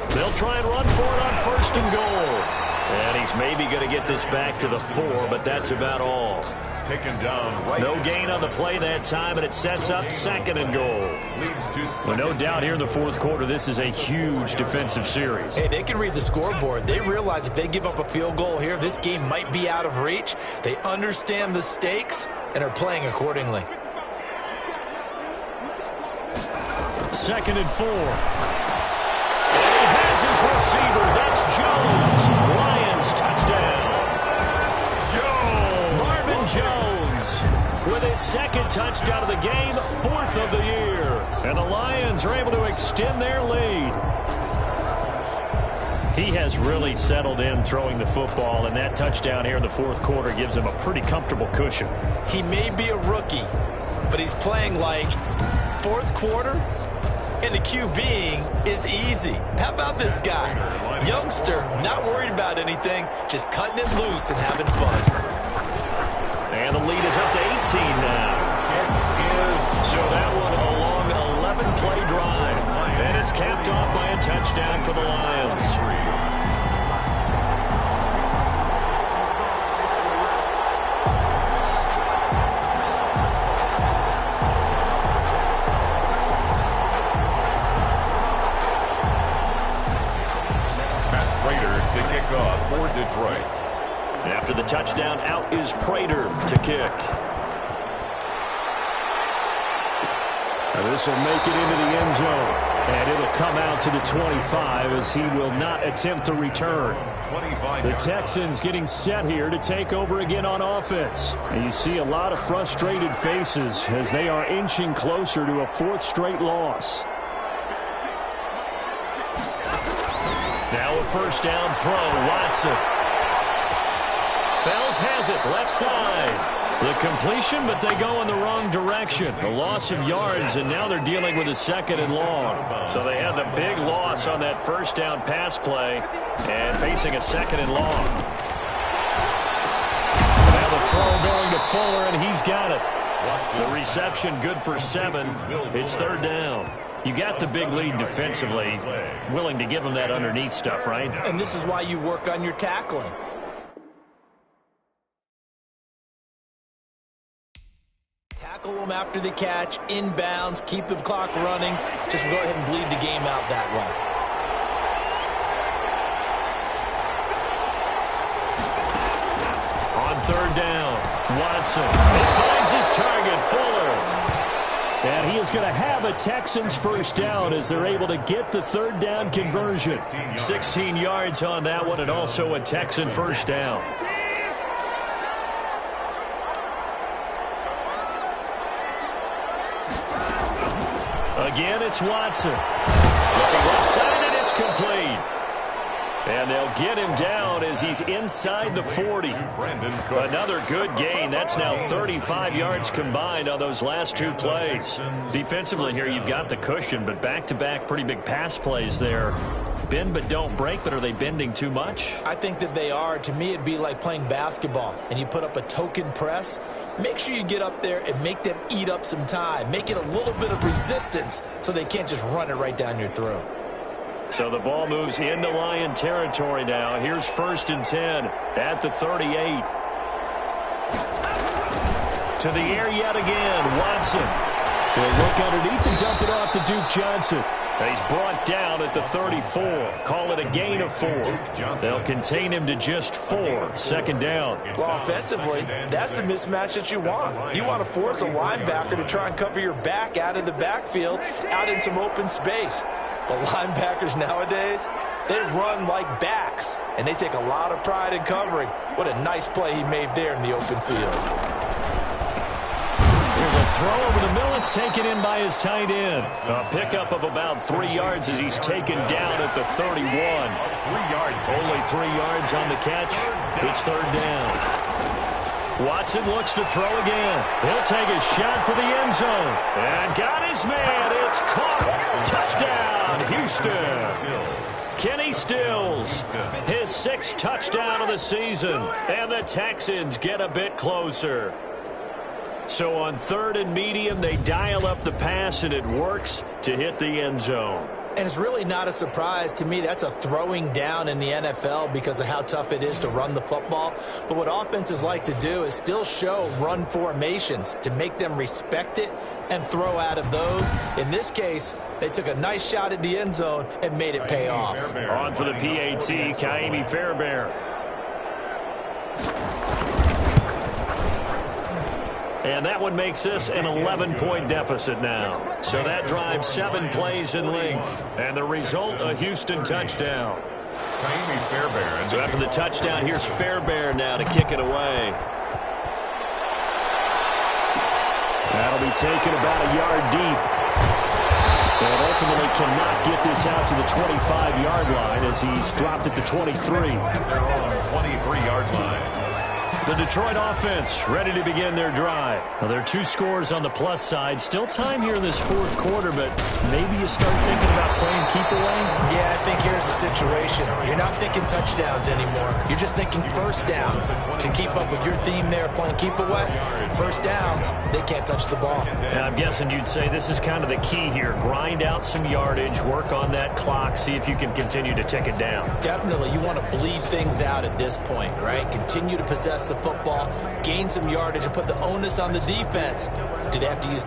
They'll try and run for it on first and goal. And he's maybe going to get this back to the 4, but that's about all. Taken down right. No gain on the play that time, and it sets up second and goal. Leads to Well, no doubt here in the fourth quarter, this is a huge defensive series. Hey, they can read the scoreboard. They realize if they give up a field goal here, this game might be out of reach. They understand the stakes and are playing accordingly. Second and 4. And he has his receiver. That's Jones. Lions touchdown. Marvin Jones with his second touchdown of the game, 4th of the year. And the Lions are able to extend their lead. He has really settled in throwing the football, and that touchdown here in the fourth quarter gives him a pretty comfortable cushion. He may be a rookie, but he's playing like fourth quarter, and the QBing is easy. How about this guy? Youngster, not worried about anything, just cutting it loose and having fun. And the lead is up to 18 now. So that one a long 11-play drive. And it's capped off by a touchdown for the Lions. For Detroit. After the touchdown, out is Prater to kick. Now this will make it into the end zone. And it'll come out to the 25 as he will not attempt to return. The Texans getting set here to take over again on offense. And you see a lot of frustrated faces as they are inching closer to a 4th straight loss. Now a first down throw, Watson. Fells has it, left side. The completion, but they go in the wrong direction. The loss of yards, and now they're dealing with a second and long. So they had the big loss on that first down pass play and facing a second and long. Now the throw going to Fuller, and he's got it. The reception good for 7. It's third down. You got the big lead defensively, willing to give them that underneath stuff, right? And this is why you work on your tackling. Tackle them after the catch, inbounds, keep the clock running. Just go ahead and bleed the game out that way. On third down, Watson. He finds his target, Fuller. And he is going to have a Texans first down as they're able to get the third down conversion. 16 yards on that one, and also a Texan first down. Again, it's Watson. Looking left side, and it's complete. And they'll get him down as he's inside the 40. Another good gain. That's now 35 yards combined on those last two plays. Defensively here, you've got the cushion, but back-to-back pretty big pass plays there. Bend but don't break, but are they bending too much? I think that they are. To me, it'd be like playing basketball, and you put up a token press. Make sure you get up there and make them eat up some time. Make it a little bit of resistance so they can't just run it right down your throat. So the ball moves into Lion territory now. Here's 1st and 10 at the 38. To the air yet again, Watson. They'll look underneath and dump it off to Duke Johnson. He's brought down at the 34. Call it a gain of 4. They'll contain him to just 4. 2nd down. Well, offensively, that's the mismatch that you want. You want to force a linebacker to try and cover your back out of the backfield, out in some open space. The linebackers nowadays, they run like backs, and they take a lot of pride in covering. What a nice play he made there in the open field. Here's a throw over the middle. It's taken in by his tight end. A pickup of about 3 yards as he's taken down at the 31. 3 yards. Only 3 yards on the catch. It's 3rd down. Watson looks to throw again. He'll take a shot for the end zone. And got his man. It's caught. Touchdown, Houston. Kenny Stills, his 6th touchdown of the season. And the Texans get a bit closer. So on 3rd and medium, they dial up the pass, and it works to hit the end zone. And it's really not a surprise to me. That's a throwing down in the NFL because of how tough it is to run the football. But what offenses like to do is still show run formations to make them respect it and throw out of those. In this case, they took a nice shot at the end zone and made it pay off. On for the PAT, Ka'imi Fairbairn. And that one makes this an 11-point deficit now. So that drives 7 plays in length. And the result, a Houston touchdown. So after the touchdown, here's Fairbairn now to kick it away. That'll be taken about a yard deep. And ultimately cannot get this out to the 25-yard line as he's dropped at the 23. They're on the 23-yard line. The Detroit offense ready to begin their drive. Well, there are 2 scores on the plus side. Still time here in this 4th quarter, but maybe you start thinking about playing keep away? Yeah, I think here's the situation. You're not thinking touchdowns anymore. You're just thinking first downs. To keep up with your theme there, playing keep away, first downs, they can't touch the ball. And I'm guessing you'd say this is kind of the key here. Grind out some yardage, work on that clock, see if you can continue to tick it down. Definitely, you want to bleed things out at this point, right? Continue to possess the football, gain some yardage, and put the onus on the defense. Do they have to use...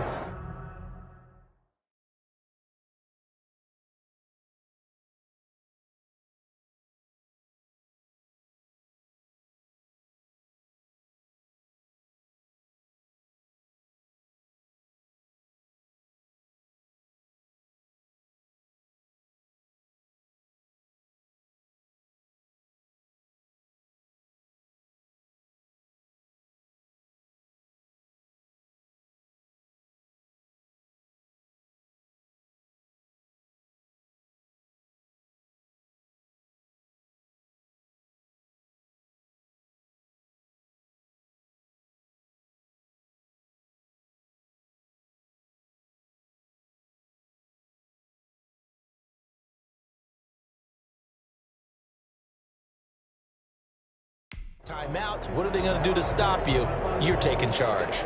Timeout. What are they going to do to stop you? You're taking charge.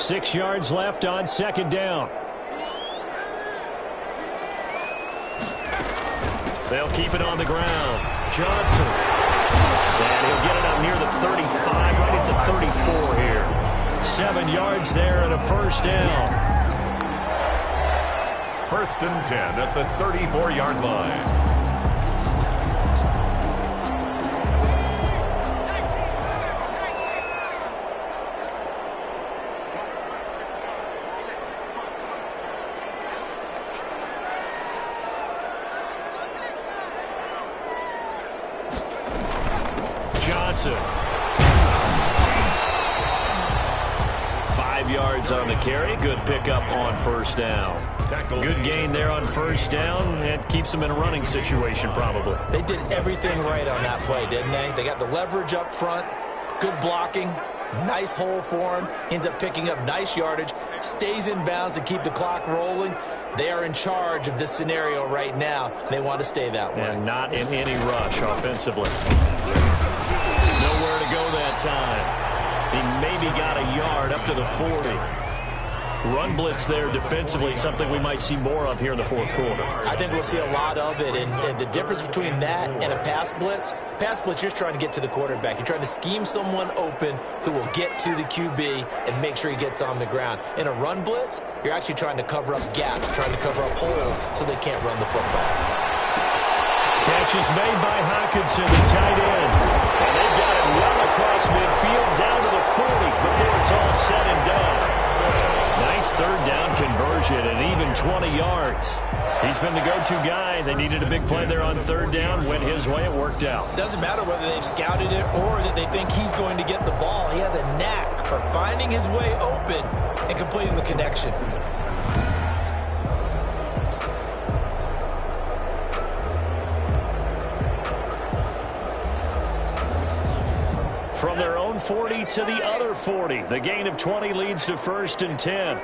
6 yards left on 2nd down. They'll keep it on the ground. Johnson. And he'll get it up near the 35, right at the 34 here. 7 yards there and a first down. 1st and 10 at the 34-yard line. Johnson. 5 yards on the carry. Good pickup on first down. Good gain there on first down. It keeps them in a running situation probably. They did everything right on that play, didn't they? They got the leverage up front, good blocking, nice hole for him. Ends up picking up nice yardage, stays in bounds to keep the clock rolling. They are in charge of this scenario right now. They want to stay that way. And not in any rush offensively. Nowhere to go that time. He maybe got a yard up to the 40. Run blitz there defensively, something we might see more of here in the fourth quarter. I think we'll see a lot of it, and the difference between that and a pass blitz, you're just trying to get to the quarterback. You're trying to scheme someone open who will get to the QB and make sure he gets on the ground. In a run blitz, you're actually trying to cover up gaps, trying to cover up holes so they can't run the football. Catch is made by Hockenson, the tight end. And they've got it well across midfield down to the 40 before it's all said and done. Nice third down conversion and even 20 yards. He's been the go-to guy. They needed a big play there on third down. Went his way. It worked out. Doesn't matter whether they've scouted it or that they think he's going to get the ball. He has a knack for finding his way open and completing the connection. From their own 40 to the other 40. The gain of 20 leads to 1st and 10.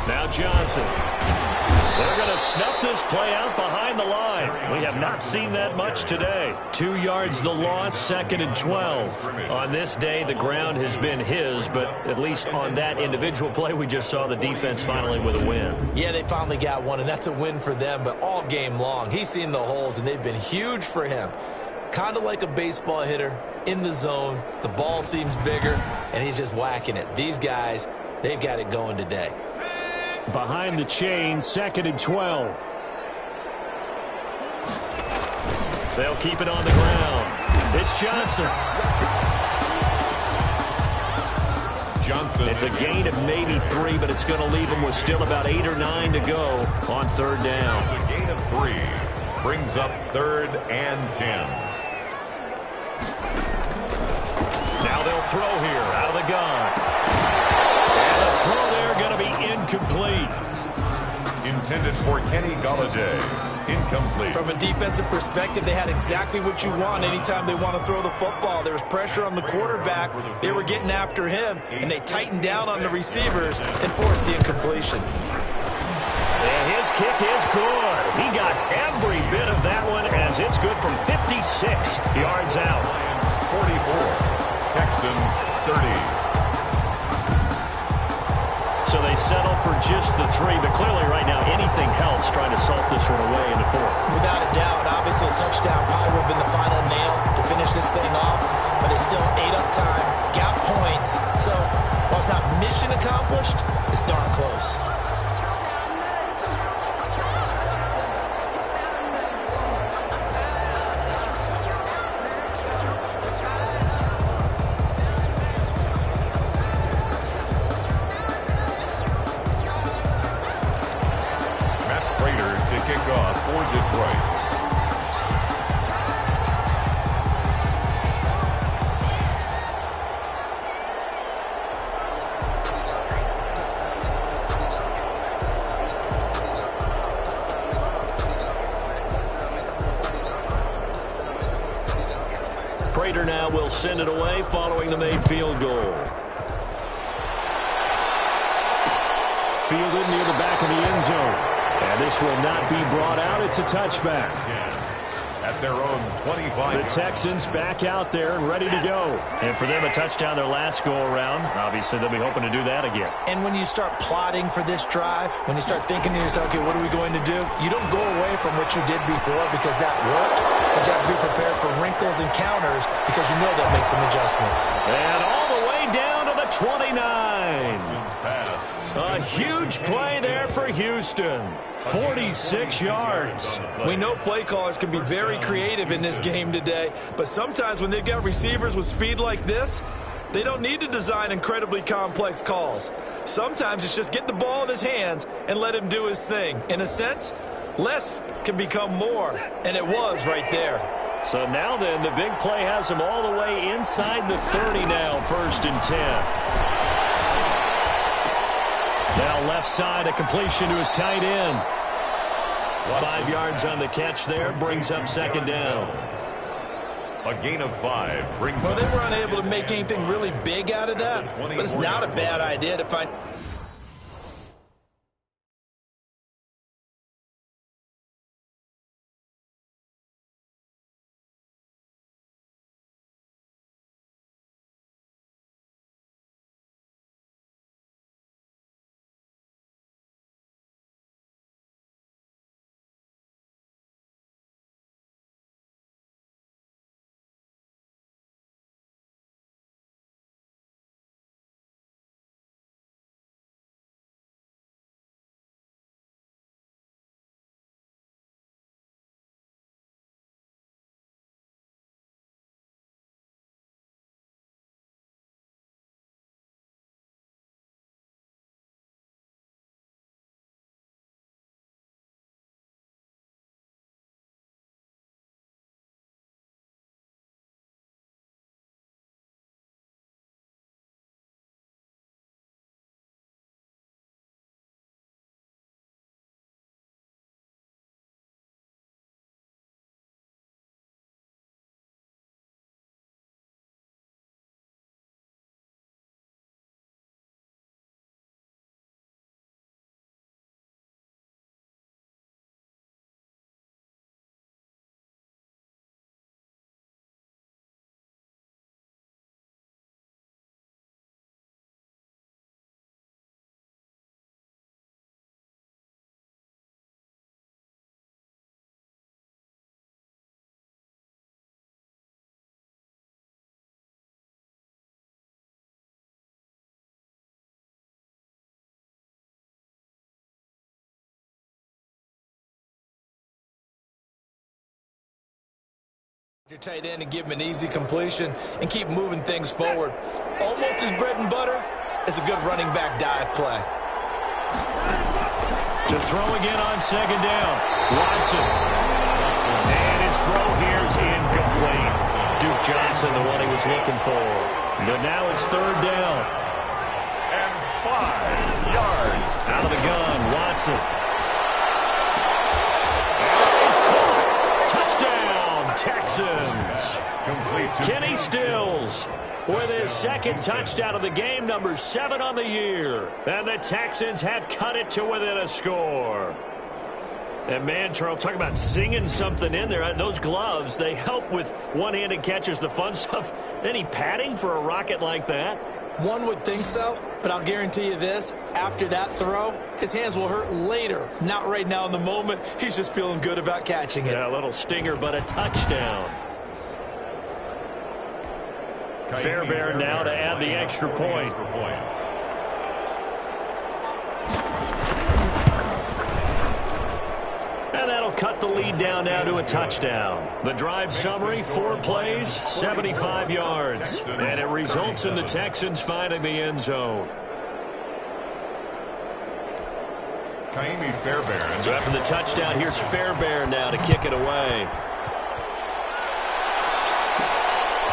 Now Johnson. They're going to snuff this play out behind the line. We have not seen that much today. 2 yards the loss, 2nd and 12. On this day, the ground has been his, but at least on that individual play, we just saw the defense finally with a win. Yeah, they finally got one, and that's a win for them, but all game long, he's seen the holes, and they've been huge for him. Kind of like a baseball hitter in the zone. The ball seems bigger, and he's just whacking it. These guys, they've got it going today. Behind the chain, 2nd and 12. They'll keep it on the ground. It's Johnson. It's a gain of maybe 3, but it's going to leave them with still about 8 or 9 to go on third down. It's a gain of 3. Brings up 3rd and 10. Now they'll throw here out of the gun. And the throw there going to be incomplete. Intended for Kenny Golladay. Incomplete. From a defensive perspective, they had exactly what you want anytime they want to throw the football. There was pressure on the quarterback. They were getting after him, and they tightened down on the receivers and forced the incompletion. And his kick is good. He got every bit of that one as it's good from 56 yards out. 44. Texans 30. So they settle for just the 3, but clearly right now anything helps trying to salt this one away in the 4th. Without a doubt, obviously a touchdown probably would have been the final nail to finish this thing off, but it's still ate up time, got points. So while it's not mission accomplished, it's darn close. Prater now will send it away following the made field goal. Fielded near the back of the end zone. And this will not be brought out. It's a touchback. At their own 25. The Texans back out there and ready to go. And for them, a touchdown their last go-around. Obviously, they'll be hoping to do that again. And when you start plotting for this drive, when you start thinking to yourself, okay, what are we going to do? You don't go away from what you did before because that worked, but you have to be prepared for wrinkles and counters because you know they'll make some adjustments. And all the way down to the 29. A huge play there for Houston. 46 yards. We know play callers can be very creative in this game today, but sometimes when they've got receivers with speed like this, they don't need to design incredibly complex calls. Sometimes it's just get the ball in his hands and let him do his thing. In a sense, less can become more, and it was right there. So now then, the big play has him all the way inside the 30 now, 1st and 10. Now left side, a completion to his tight end. 5 yards on the catch there, brings up 2nd down. A gain of 5 brings Well, up. they were unable to make anything really big out of that, but it's not a bad idea to find. Your tight end and give him an easy completion and keep moving things forward. Almost his bread and butter is a good running back dive play. To throw again on 2nd down. Watson. And his throw here's incomplete. Duke Johnson, the one he was looking for. But now it's 3rd down. And 5 yards. Out of the gun, Watson. And he's caught. Touchdown, Texans. Complete to Kenny Stills with his 2nd touchdown of the game, number 7 on the year. And the Texans have cut it to within a score. And man, Charles, talk about singing something in there. Those gloves, they help with one-handed catches, the fun stuff. Any padding for a rocket like that? One would think so, but I'll guarantee you this. After that throw, his hands will hurt later. Not right now in the moment. He's just feeling good about catching it. Yeah, a little stinger, but a touchdown. Fairbairn now to add the extra point. And that'll cut the lead down now to a touchdown. The drive summary, 4 plays, 75 yards. And it results in the Texans finding the end zone. Kaimi Fairbairn. So after the touchdown, here's Fairbairn now to kick it away.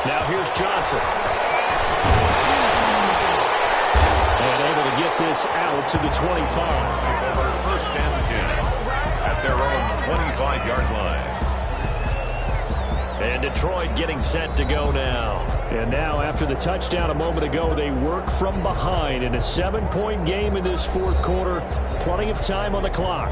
Now here's Johnson. And able to get this out to the 25. Over 1st and 10 at their own 25-yard line. And Detroit getting set to go now. And now after the touchdown a moment ago, they work from behind in a 7-point game in this 4th quarter. Plenty of time on the clock.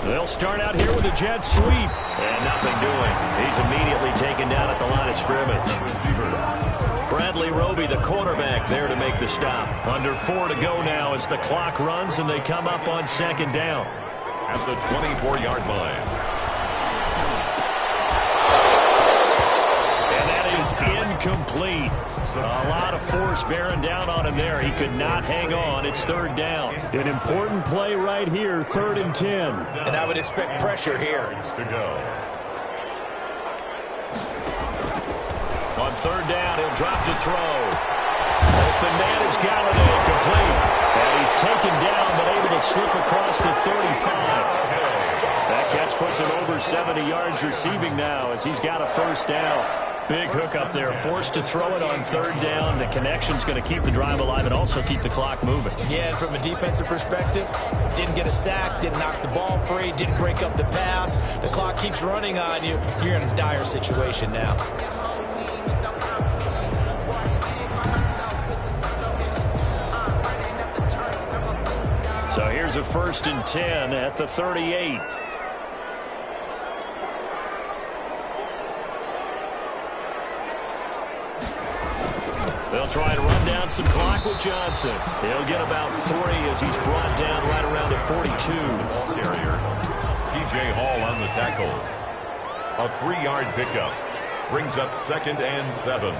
They'll start out here with a jet sweep. And nothing doing. He's immediately taken down at the line of scrimmage. Bradley Roby, the quarterback, there to make the stop. Under 4 to go now as the clock runs and they come up on 2nd down. At the 24-yard line. And that is incomplete. A lot of force bearing down on him there. He could not hang on. It's 3rd down. An important play right here, 3rd and 10. And I would expect pressure here. To go. third down. He'll drop to throw. Open man is Galladay, complete. And he's taken down, but able to slip across the 35. That catch puts him over 70 yards receiving now as he's got a first down. Big hook up there, forced to throw it on third down. The connection's going to keep the drive alive and also keep the clock moving. Yeah, and from a defensive perspective, didn't get a sack, didn't knock the ball free, didn't break up the pass. The clock keeps running on you. You're in a dire situation now. So here's a 1st and 10 at the 38. They'll try to run down some clock with Johnson. He'll get about 3 as he's brought down right around the 42. Carrier. P.J. Hall on the tackle. A 3-yard pickup. Brings up 2nd and 7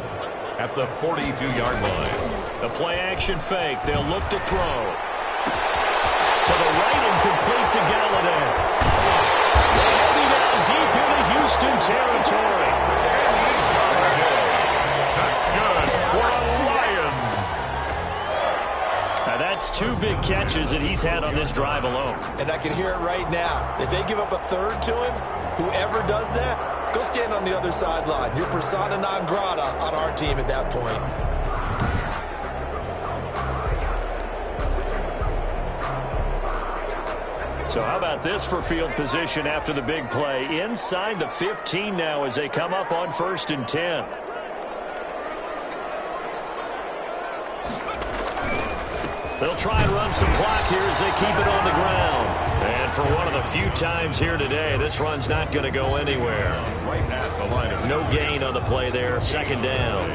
at the 42-yard line. The play-action fake. They'll look to throw. To the right and complete to Galladay. They have him down deep into Houston territory. That's good for the Lions. Now that's 2 big catches that he's had on this drive alone. And I can hear it right now. If they give up a third to him, whoever does that, go stand on the other sideline. You're persona non grata on our team at that point. So how about this for field position after the big play? Inside the 15 now as they come up on 1st and 10. They'll try and run some clock here as they keep it on the ground. And for one of the few times here today, this run's not going to go anywhere. Right at the line of No gain on the play there. 2nd down.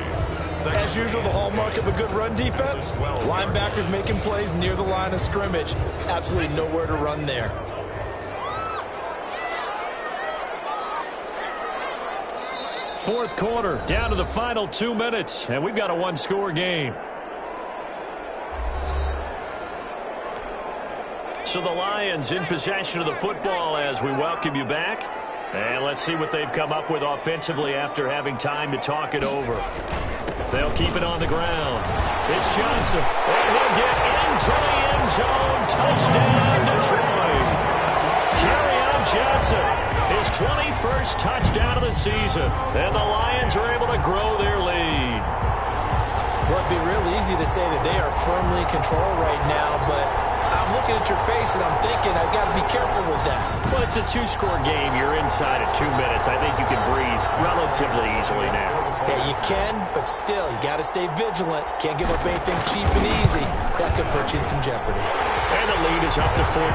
As usual, the hallmark of a good run defense, linebackers making plays near the line of scrimmage. Absolutely nowhere to run there. Fourth quarter, down to the final 2 minutes, and we've got a 1-score game. So the Lions in possession of the football as we welcome you back. And let's see what they've come up with offensively after having time to talk it over. They'll keep it on the ground. It's Johnson. And he'll get into the end zone. Touchdown, Detroit. Kerryon Johnson, his 21st touchdown of the season. And the Lions are able to grow their lead. Well, it'd be real easy to say that they are firmly in control right now, but I'm looking at your face and I'm thinking I've got to be careful with that. Well, it's a 2-score game. You're inside of 2 minutes. I think you can breathe relatively easily now. Yeah, you can, but still, you got to stay vigilant. Can't give up anything cheap and easy. That could put you in some jeopardy. And the lead is up to 14.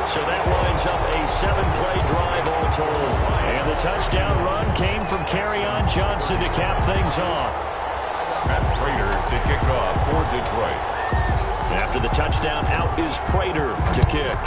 So that lines up a 7-play drive all told. And the touchdown run came from Kerryon Johnson to cap things off. Matt Prater to kick off for Detroit. After the touchdown, out is Prater to kick.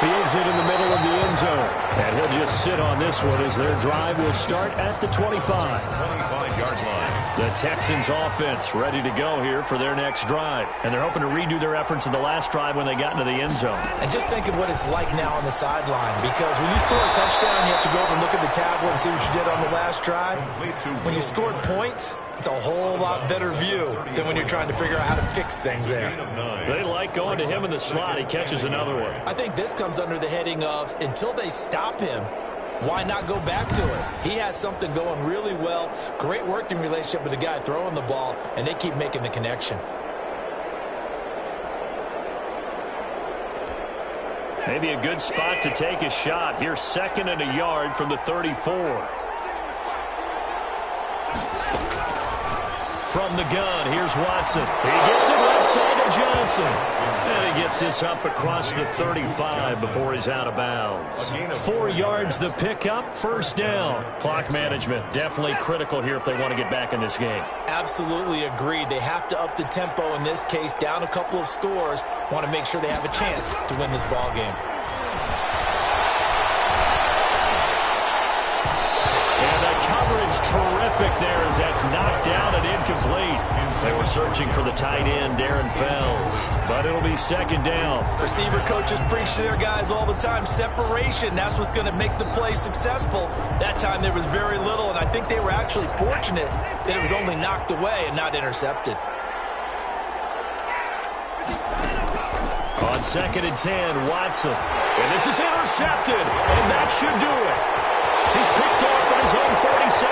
Fields it in the middle of the end zone. And he'll just sit on this one as their drive will start at the 25. 25-yard line. The Texans offense ready to go here for their next drive. And they're hoping to redo their efforts in the last drive when they got into the end zone. And just think of what it's like now on the sideline, because when you score a touchdown, you have to go over and look at the tablet and see what you did on the last drive. When you scored points, it's a whole lot better view than when you're trying to figure out how to fix things there. They like going to him in the slot. He catches another one. I think this comes under the heading of until they stop him, why not go back to it? He has something going really well. Great working relationship with the guy throwing the ball, and they keep making the connection. Maybe a good spot to take a shot. Here's 2nd and a yard from the 34. From the gun, here's Watson. He gets it left side to Johnson. And he gets this up across the 35 before he's out of bounds. 4 yards the pickup, 1st down. Clock management, definitely critical here if they want to get back in this game. Absolutely agreed. They have to up the tempo in this case, down a couple of scores. Want to make sure they have a chance to win this ball game. And the coverage terrific there as that's knocked down and incomplete. They were searching for the tight end, Darren Fells, but it'll be second down. Receiver coaches preach to their guys all the time. Separation, that's what's going to make the play successful. That time there was very little, and I think they were actually fortunate that it was only knocked away and not intercepted. On 2nd and 10, Watson. And this is intercepted, and that should do it. He's picked off at his own 47.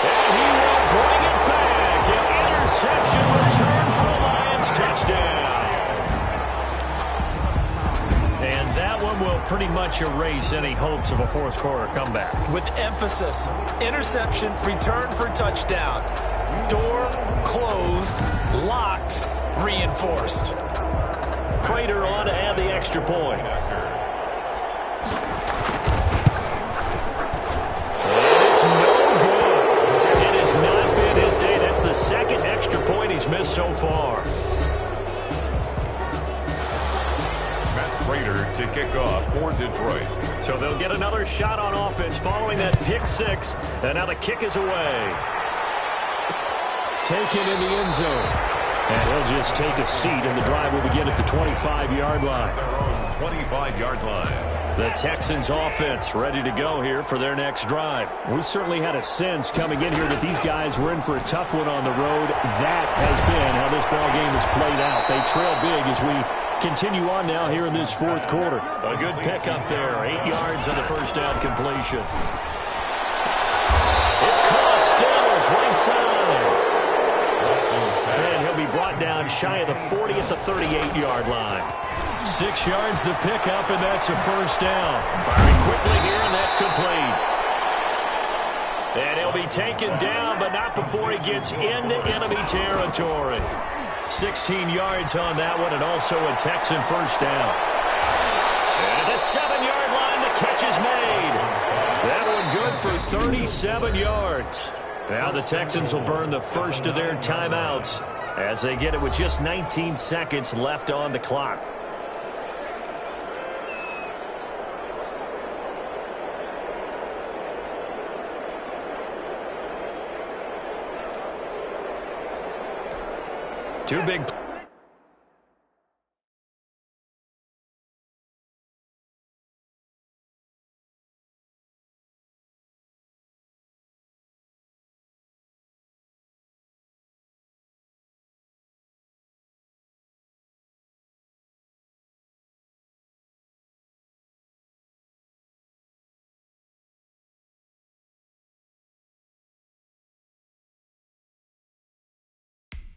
And he will bring it back. An interception return for the Lions touchdown. And that one will pretty much erase any hopes of a fourth quarter comeback. With emphasis, interception, return for touchdown. Door closed, locked, reinforced. Prater on to add the extra point. And it's no good. It has not been his day. That's the second extra point he's missed so far. Matt Prater to kick off for Detroit. So they'll get another shot on offense following that pick six. And now the kick is away. Taken in the end zone. And he'll just take a seat, and the drive will begin at the 25-yard line. Their own 25-yard line. The Texans offense ready to go here for their next drive. We certainly had a sense coming in here that these guys were in for a tough one on the road. That has been how this ball game has played out. They trail big as we continue on now here in this fourth quarter. A good pickup there. 8 yards on the first down completion. It's caught. Stills right side. And he'll be brought down shy of the 40 at the 38-yard line. 6 yards the pickup, and that's a first down. Firing quickly here, and that's complete. And he'll be taken down, but not before he gets into enemy territory. 16 yards on that one, and also a Texan first down. And at the 7-yard line, the catch is made. That one good for 37 yards. Now the Texans will burn the first of their timeouts as they get it with just 19 seconds left on the clock. Two big...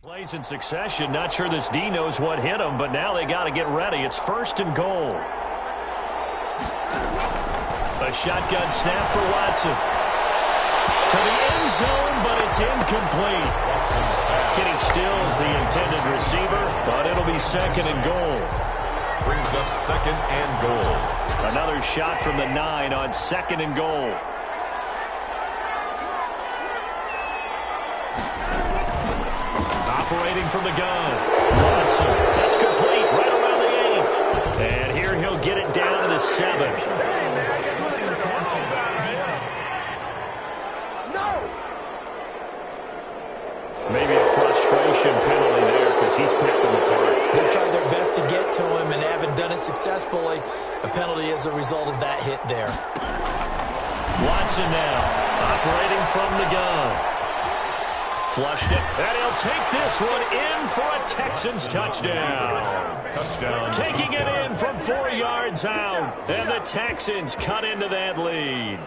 plays in succession. Not sure this D knows what hit him, but now they got to get ready. It's first and goal. A shotgun snap for Watson. To the end zone, but it's incomplete. Kenny Stills, the intended receiver, but it'll be second and goal. Brings up second and goal. Another shot from the 9 on second and goal. Operating from the gun. Watson. That's complete. Right around the 8. And here he'll get it down to the 7. Maybe a frustration penalty there because he's picked them apart. They've tried their best to get to him and haven't done it successfully. A penalty as a result of that hit there. Watson now. Operating from the gun. Flushed it, and he'll take this one in for a Texans touchdown. Touchdown. Taking it in from 4 yards out, and the Texans cut into that lead.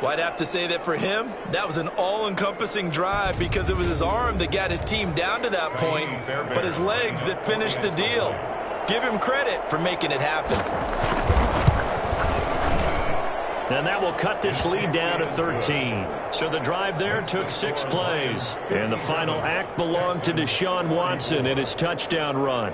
Well, I'd have to say that for him, that was an all-encompassing drive because it was his arm that got his team down to that point, but his legs that finished the deal. Give him credit for making it happen. And that will cut this lead down to 13. So the drive there took 6 plays. And the final act belonged to Deshaun Watson in his touchdown run.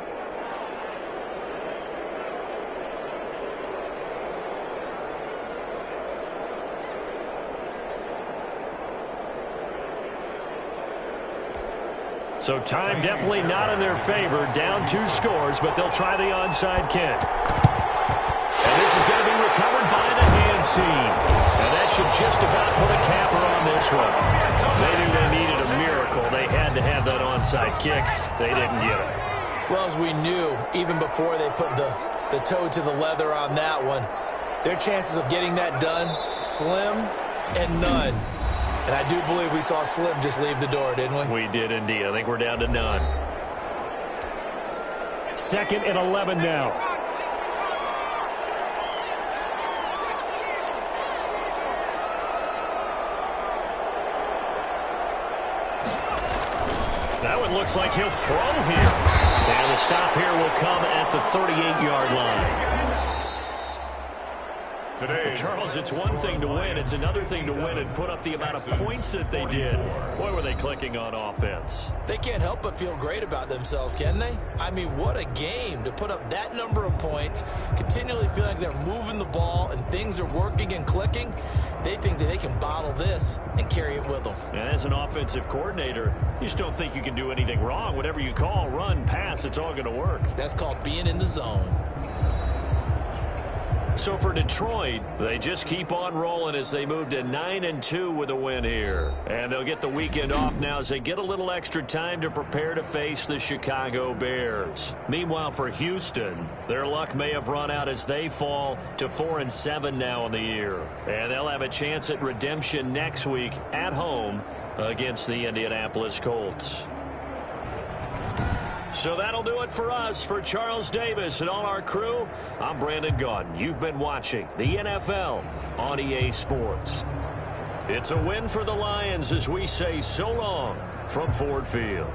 So time definitely not in their favor. Down 2 scores, but they'll try the onside kick. And this is going to be recovered by the hands team. And that should just about put a capper this one. They knew they needed a miracle. They had to have that onside kick. They didn't get it. Well, as we knew, even before they put the toe to the leather on that one, their chances of getting that done, slim and none. And I do believe we saw Slim just leave the door, didn't we? We did indeed. I think we're down to none. 2nd and 11 now. That one looks like he'll throw here. And the stop here will come at the 38-yard line. Today, Charles, it's one thing to win. It's another thing to win and put up the amount of points that they did. Boy, were they clicking on offense. They can't help but feel great about themselves, can they? I mean, what a game to put up that number of points, continually feeling like they're moving the ball and things are working and clicking. They think that they can bottle this and carry it with them. And as an offensive coordinator, you just don't think you can do anything wrong. Whatever you call, run, pass, it's all going to work. That's called being in the zone. So for Detroit, they just keep on rolling as they move to 9-2 with a win here. And they'll get the weekend off now as they get a little extra time to prepare to face the Chicago Bears. Meanwhile, for Houston, their luck may have run out as they fall to 4-7 now in the year. And they'll have a chance at redemption next week at home against the Indianapolis Colts. So that'll do it for us. For Charles Davis and all our crew, I'm Brandon Gaudin. You've been watching the NFL on EA Sports. It's a win for the Lions as we say so long from Ford Field.